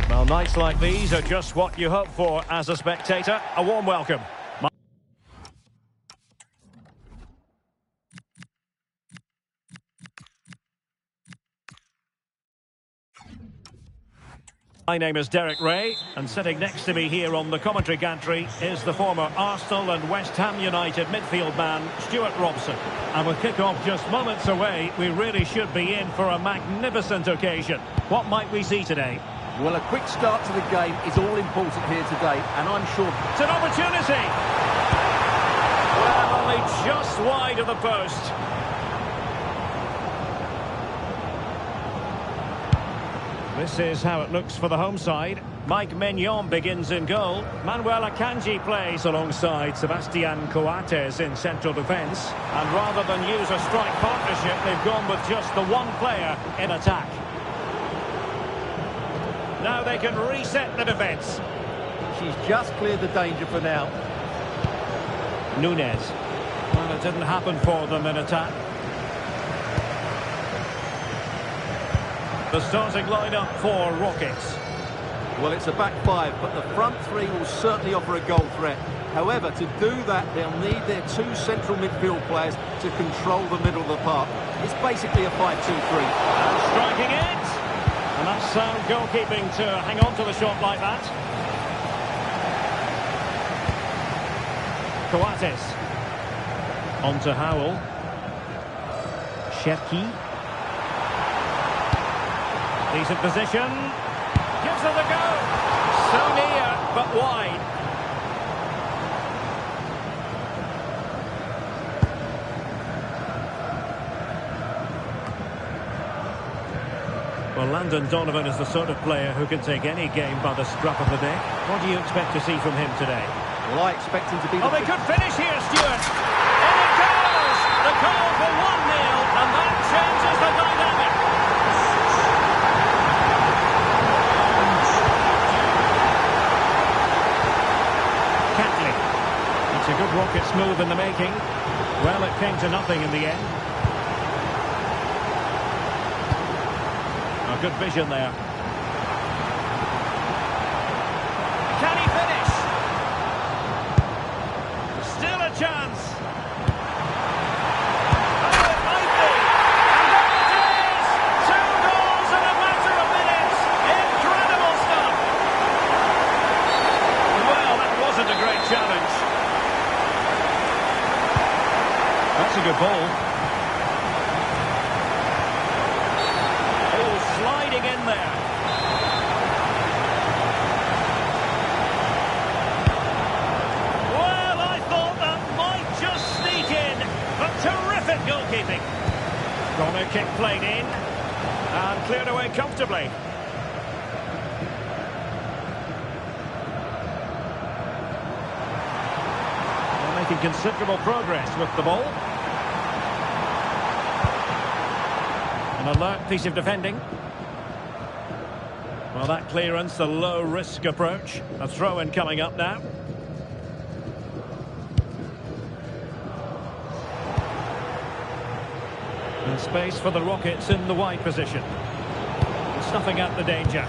Well, nights like these are just what you hope for as a spectator. A warm welcome. My name is Derek Ray, and sitting next to me here on the commentary gantry is the former Arsenal and West Ham United midfield man, Stuart Robson. And with kick-off just moments away, we really should be in for a magnificent occasion. What might we see today? Well, a quick start to the game is all important here today, and I'm sure It's an opportunity! Well, only just wide of the post. This is how it looks for the home side. Mike Maignan begins in goal. Manuel Akanji plays alongside Sebastian Coates in central defence. And rather than use a strike partnership, they've gone with just the one player in attack. Now they can reset the defence. She's just cleared the danger for now. Nunez. Well, it didn't happen for them in attack. The starting lineup for Rockets. Well, it's a back five, but the front three will certainly offer a goal threat. However, to do that, they'll need their two central midfield players to control the middle of the park. It's basically a 5-2-3. And striking it. And that's sound goalkeeping to hang on to the shot like that. Coates. On to Howell. Cherki. Decent position. Gives it a go. So near, but wide. Well, Landon Donovan is the sort of player who can take any game by the scruff of the neck. What do you expect to see from him today? Well, I expect him to be... Oh, they could finish here, Stuart. And it goes! The goal for 1-0, and that changes the dynamic. Catley. It's a good Rockets move in the making. Well, it came to nothing in the end. A good vision there. Can he finish? Still a chance. Oh, it might be. And there it is! 2 goals in a matter of minutes. Incredible stuff. Well, that wasn't a great challenge. That's a good ball. Oh, sliding in there. Well, I thought that might just sneak in, but terrific goalkeeping. Corner kick played in and cleared away comfortably. They're making considerable progress with the ball. An alert piece of defending. Well, that clearance, the low-risk approach. A throw-in coming up now. And space for the Rockets in the wide position. Snuffing out the danger.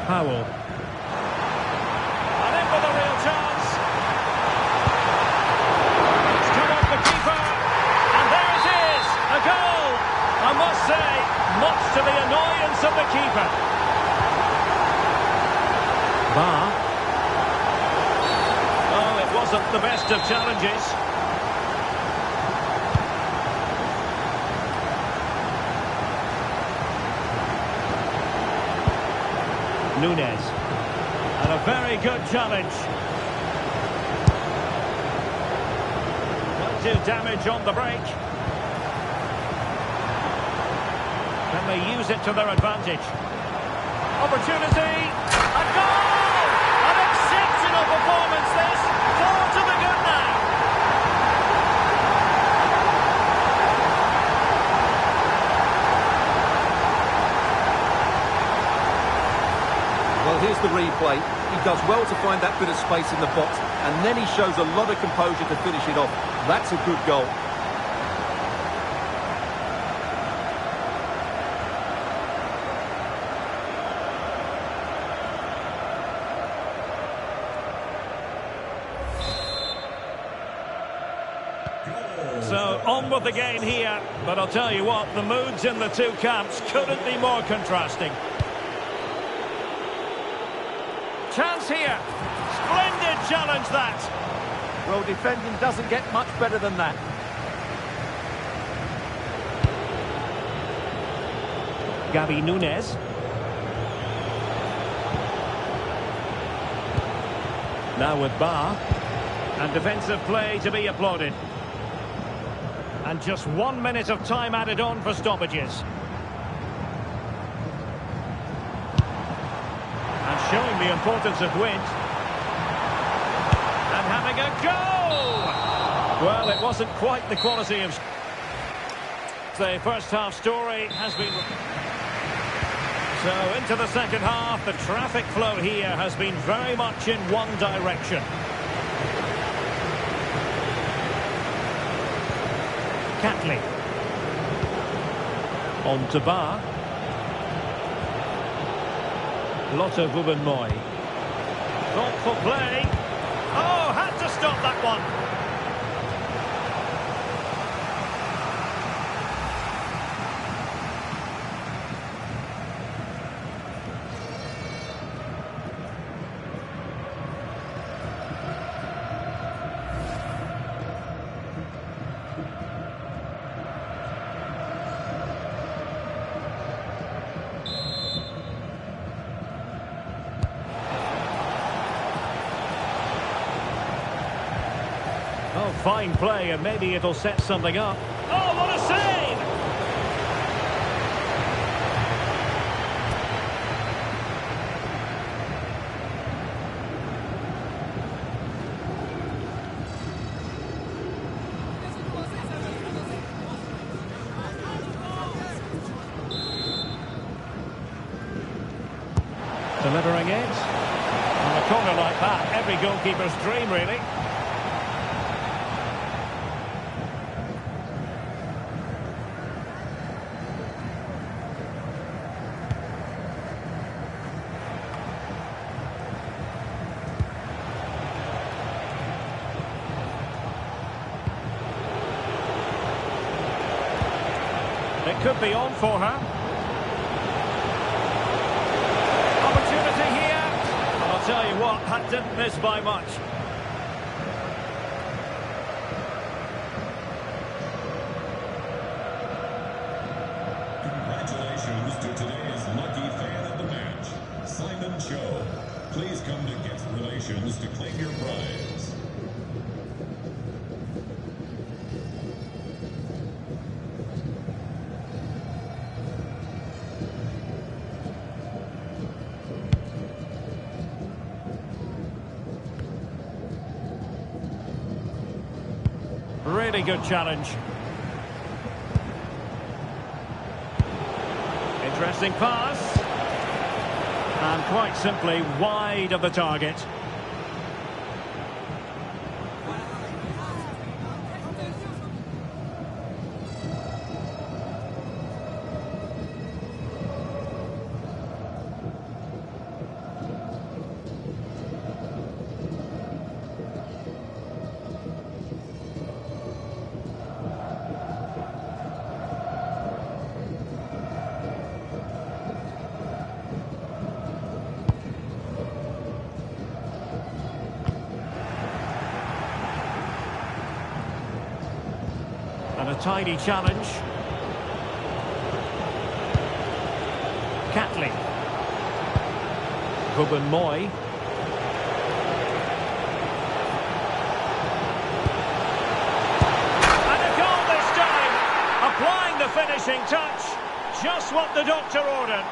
Howell. And in with a real chance. It's come off the keeper. And there it is, a goal. I must say, much to the annoyance of the keeper. Bar. Oh, it wasn't the best of challenges. Nunez. And a very good challenge. Won't do damage on the break. Can they use it to their advantage? Opportunity. A goal! An exceptional performance this. 4 to the good now. Well, here's the replay. He does well to find that bit of space in the box, and then he shows a lot of composure to finish it off. That's a good goal. So, on with the game here. But I'll tell you what, the moods in the two camps couldn't be more contrasting. Chance here. Splendid challenge, that. Well, defending doesn't get much better than that. Gabi Nunez. Now with Bar. And defensive play to be applauded. And just 1 minute of time added on for stoppages. showing the importance of wind. And having a go! Well, it wasn't quite the quality of... The first half story has been... So into the second half, the traffic flow here has been very much in one direction. Catley. On to Bar. Lotte Bubenmoy. Thoughtful play. Oh, had to stop that one. Oh, fine play, and maybe it'll set something up. Oh, what a save! Delivering it. On a corner like that, every goalkeeper's dream, really. It could be on for her. Opportunity here. I'll tell you what, that didn't miss by much. Congratulations to today's lucky fan of the match, Simon Cho. Please come to Guest Relations to claim your prize. Really good challenge. Interesting pass. And quite simply wide of the target. And a tidy challenge. Catley. Bubenmoy. And a goal this time. Applying the finishing touch. Just what the doctor ordered.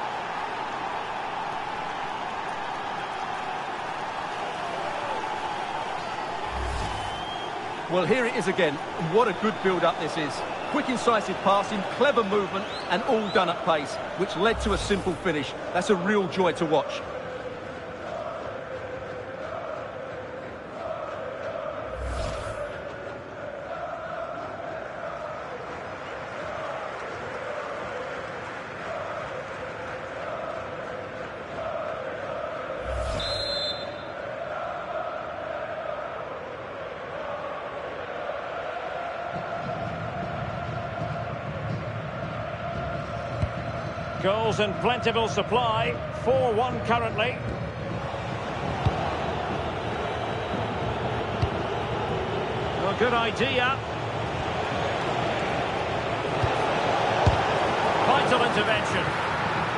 Well, here it is again. What a good build-up this is. Quick, incisive passing, clever movement, and all done at pace, which led to a simple finish. That's a real joy to watch. Goals in plentiful supply. 4-1 currently. Well, good idea. Vital intervention.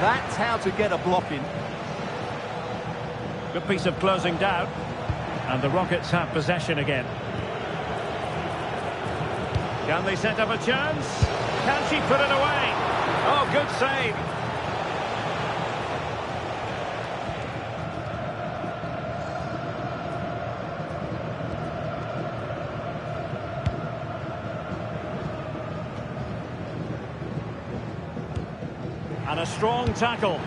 That's how to get a block in. Good piece of closing down. And the Rockets have possession again. Can they set up a chance? Can she put it away? Oh, good save. And a strong tackle.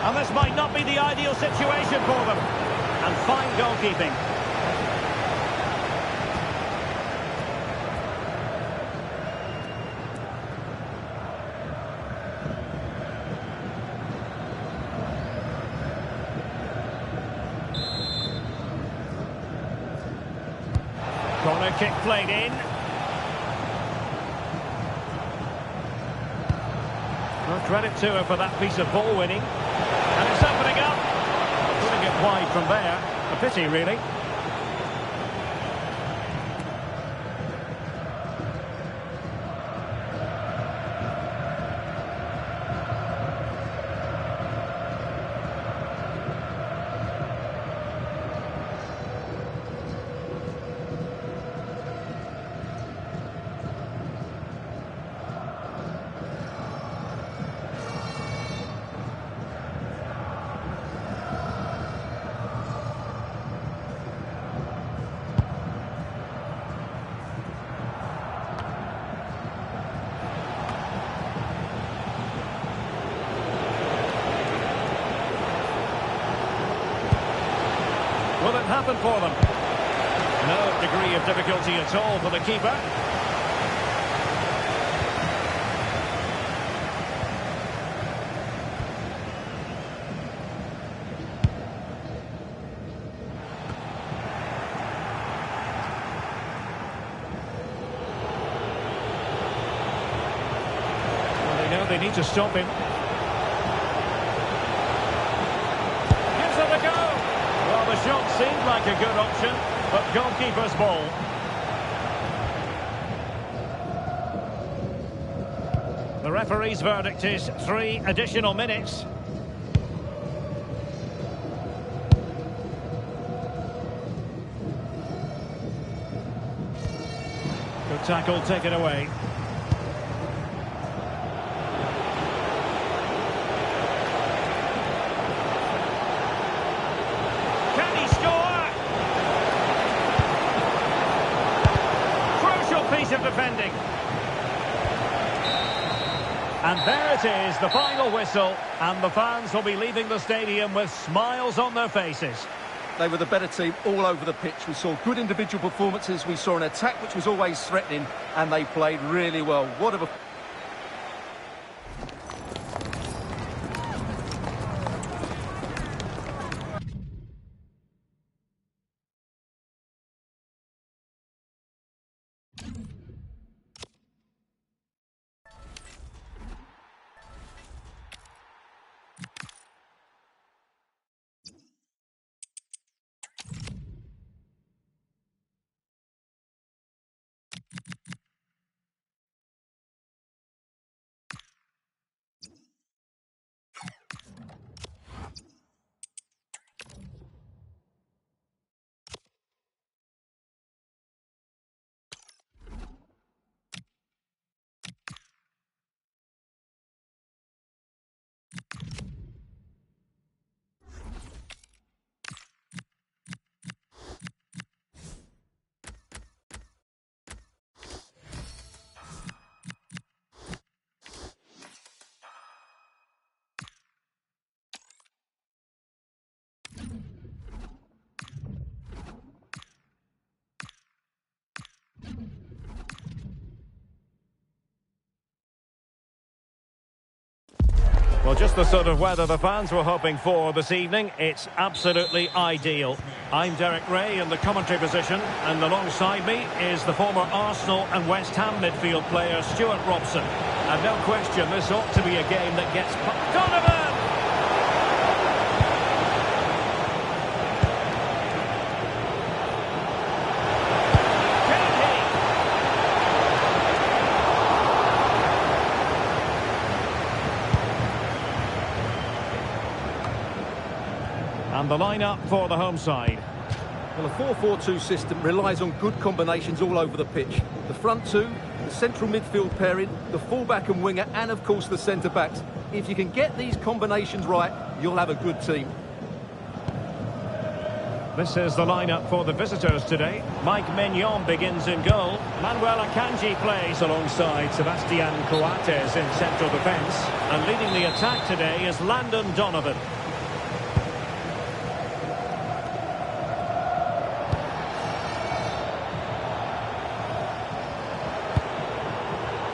And this might not be the ideal situation for them. And fine goalkeeping. Corner kick played in. Well, credit to her for that piece of ball winning. And it's opening up. Putting it wide from there. A pity, really. Will it happen for them? No degree of difficulty at all for the keeper. Well, they know they need to stop him. Gives it a go. Well, the shot seemed like a good option, but goalkeeper's ball. The referee's verdict is 3 additional minutes. Good tackle taken away. Piece of defending. And there it is, the final whistle, and the fans will be leaving the stadium with smiles on their faces. They were the better team all over the pitch. We saw good individual performances, we saw an attack which was always threatening, and they played really well. What a... Well, just the sort of weather the fans were hoping for this evening. It's absolutely ideal. I'm Derek Ray in the commentary position, and alongside me is the former Arsenal and West Ham midfield player Stuart Robson. And no question, this ought to be a game that gets... Donovan! And the lineup for the home side. Well, a 4-4-2 system relies on good combinations all over the pitch. The front two, the central midfield pairing, the fullback and winger, and of course the centre-backs. If you can get these combinations right, you'll have a good team. This is the lineup for the visitors today. Mike Mignon begins in goal. Manuel Akanji plays alongside Sebastian Coates in central defence. And leading the attack today is Landon Donovan.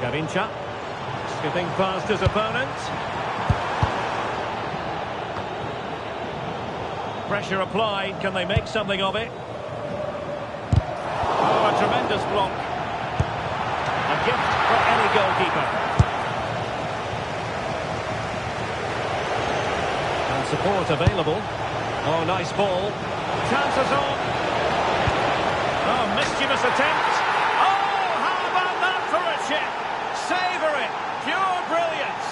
Garincha, skipping past his opponent. Pressure applied, can they make something of it? Oh, a tremendous block. A gift for any goalkeeper. And support available. Oh, nice ball. Chances on. Oh, mischievous attempt. Oh, how about that for a chip? Savour it. Pure brilliance.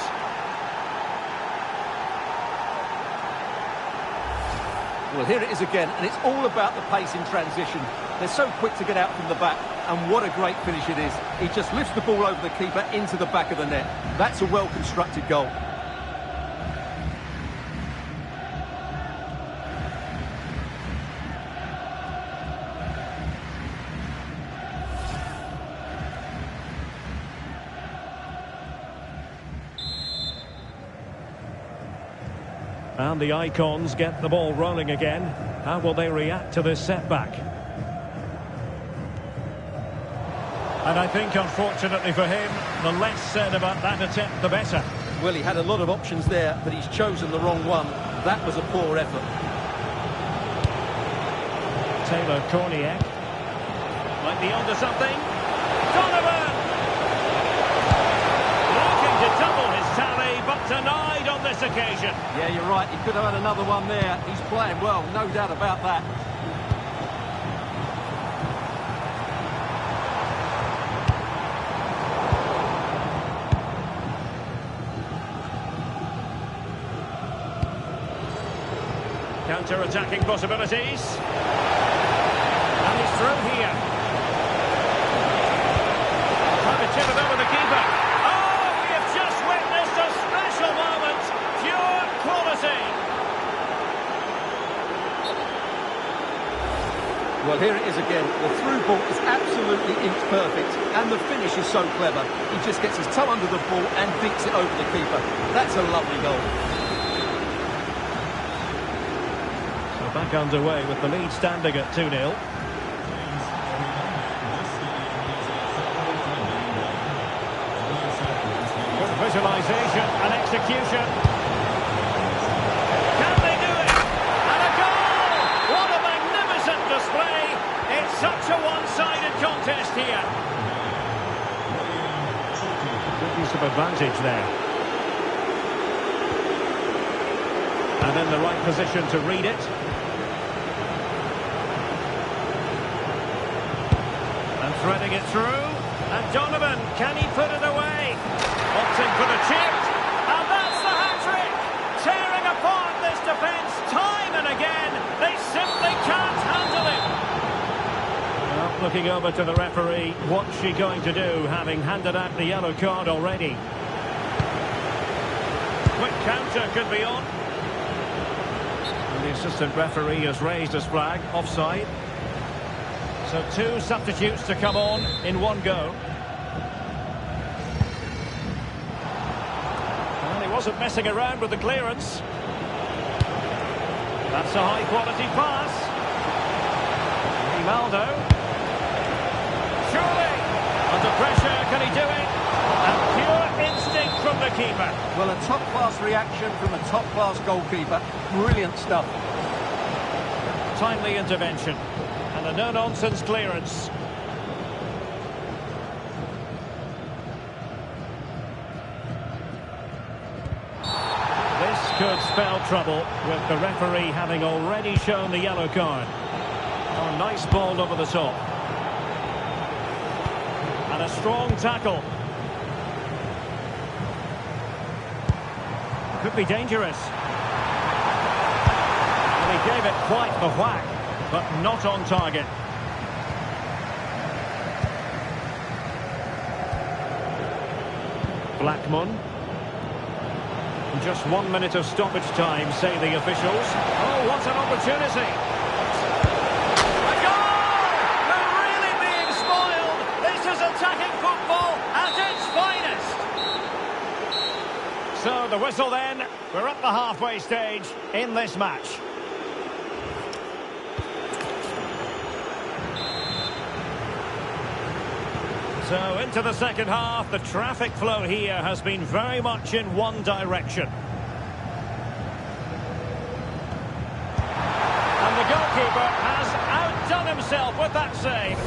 Well, here it is again, and it's all about the pace in transition. They're so quick to get out from the back, and what a great finish it is. He just lifts the ball over the keeper into the back of the net. That's a well-constructed goal. And the Icons get the ball rolling again. How will they react to this setback? And I think, unfortunately for him, the less said about that attempt, the better. Well, he had a lot of options there, but he's chosen the wrong one. That was a poor effort. Taylor Korniak might be onto something. Donovan! Looking to double his tally, but denied on this occasion. Yeah, you're right. He could have had another one there. He's playing well, no doubt about that. Counter-attacking possibilities. And he's through here. Trying to chip it over the keeper. Oh, we have just witnessed a special moment. Pure quality. Well, here it is again. The through ball is absolutely inch perfect, and the finish is so clever. He just gets his toe under the ball and dinks it over the keeper. That's a lovely goal. Back underway with the lead standing at 2-0. Good visualisation and execution. Can they do it? And a goal! What a magnificent display! It's such a one-sided contest here. Good use of advantage there. And in the right position to read it. Threading it through, and Donovan, can he put it away? Opting for the chip, and that's the hat-trick! Tearing apart this defence time and again, they simply can't handle it! Well, looking over to the referee, what's she going to do, having handed out the yellow card already? Quick counter could be on. And the assistant referee has raised his flag, offside. So two substitutes to come on in one go. And he wasn't messing around with the clearance. That's a high-quality pass. Rivaldo. Surely. Under pressure, can he do it? And pure instinct from the keeper. Well, a top-class reaction from a top-class goalkeeper. Brilliant stuff. Timely intervention. And a no-nonsense clearance. This could spell trouble with the referee having already shown the yellow card. Oh, nice ball over the top. And a strong tackle. Could be dangerous. And he gave it quite the whack. But not on target. Blackman. Just 1 minute of stoppage time, say the officials. Oh, what an opportunity! the whistle then. We're at the halfway stage in this match. So into the second half, the traffic flow here has been very much in one direction. And the goalkeeper has outdone himself with that save.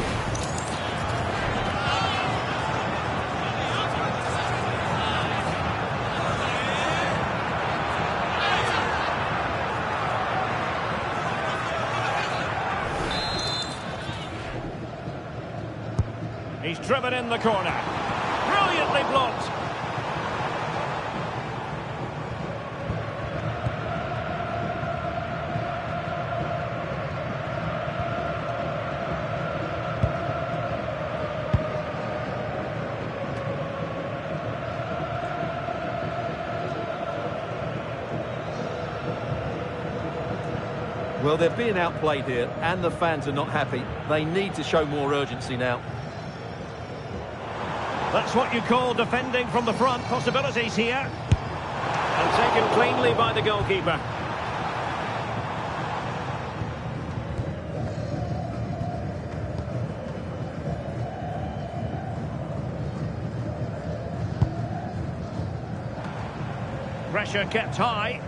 He's driven in the corner. Brilliantly blocked. Well, they're being outplayed here, and the fans are not happy. They need to show more urgency now. That's what you call defending from the front. Possibilities here. And taken cleanly by the goalkeeper. Pressure kept high.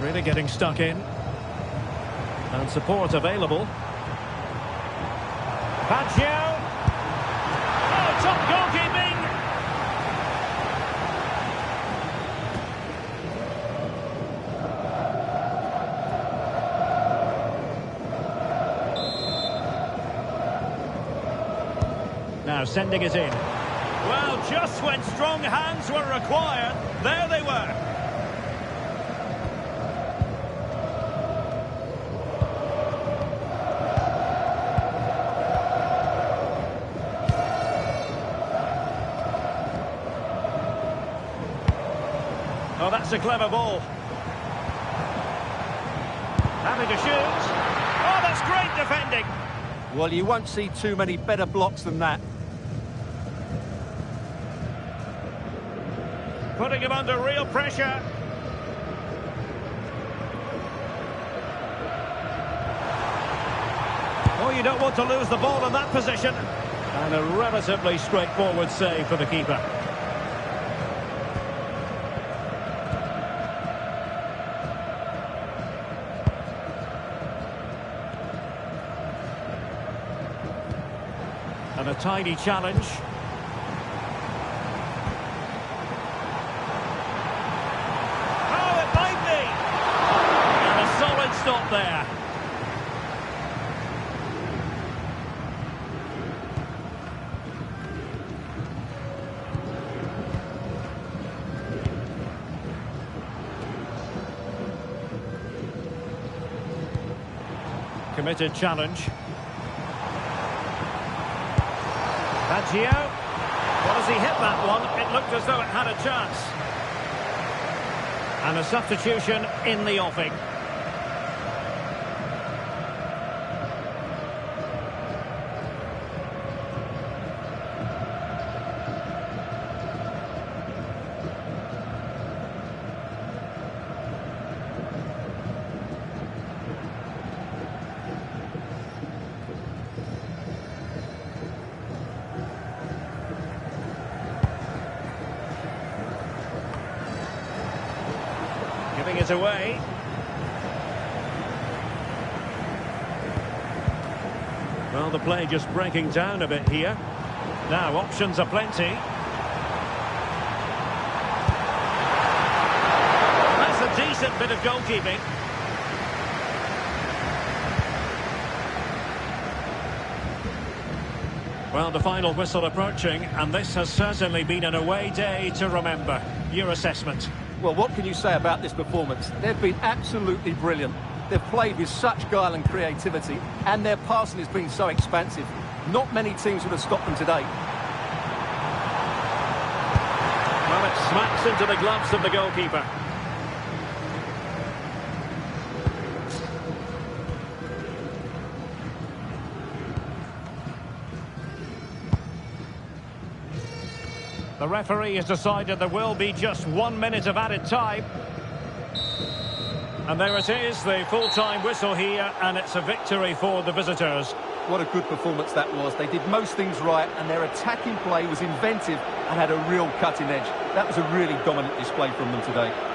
Really getting stuck in. And support available. Baggio. Oh, top goalkeeping. Now sending it in. Well, just when strong hands were required, there they were. Oh, that's a clever ball. Having to shoot. Oh, that's great defending. Well, you won't see too many better blocks than that. Putting him under real pressure. Oh, you don't want to lose the ball in that position. And a relatively straightforward save for the keeper. And a tiny challenge. Oh, it might be. And a solid stop there. Committed challenge. Baggio. Well, as he hit that one, it looked as though it had a chance. And a substitution in the offing. Giving it away. Well, the play just breaking down a bit here. Now, options are plenty. That's a decent bit of goalkeeping. Well, the final whistle approaching, and this has certainly been an away day to remember. Your assessment? Well, what can you say about this performance? They've been absolutely brilliant. They've played with such guile and creativity, and their passing has been so expansive. Not many teams would have stopped them today. Well, it smacks into the gloves of the goalkeeper. The referee has decided there will be just 1 minute of added time. And there it is, the full-time whistle here, and it's a victory for the visitors. What a good performance that was. They did most things right, and their attacking play was inventive and had a real cutting edge. That was a really dominant display from them today.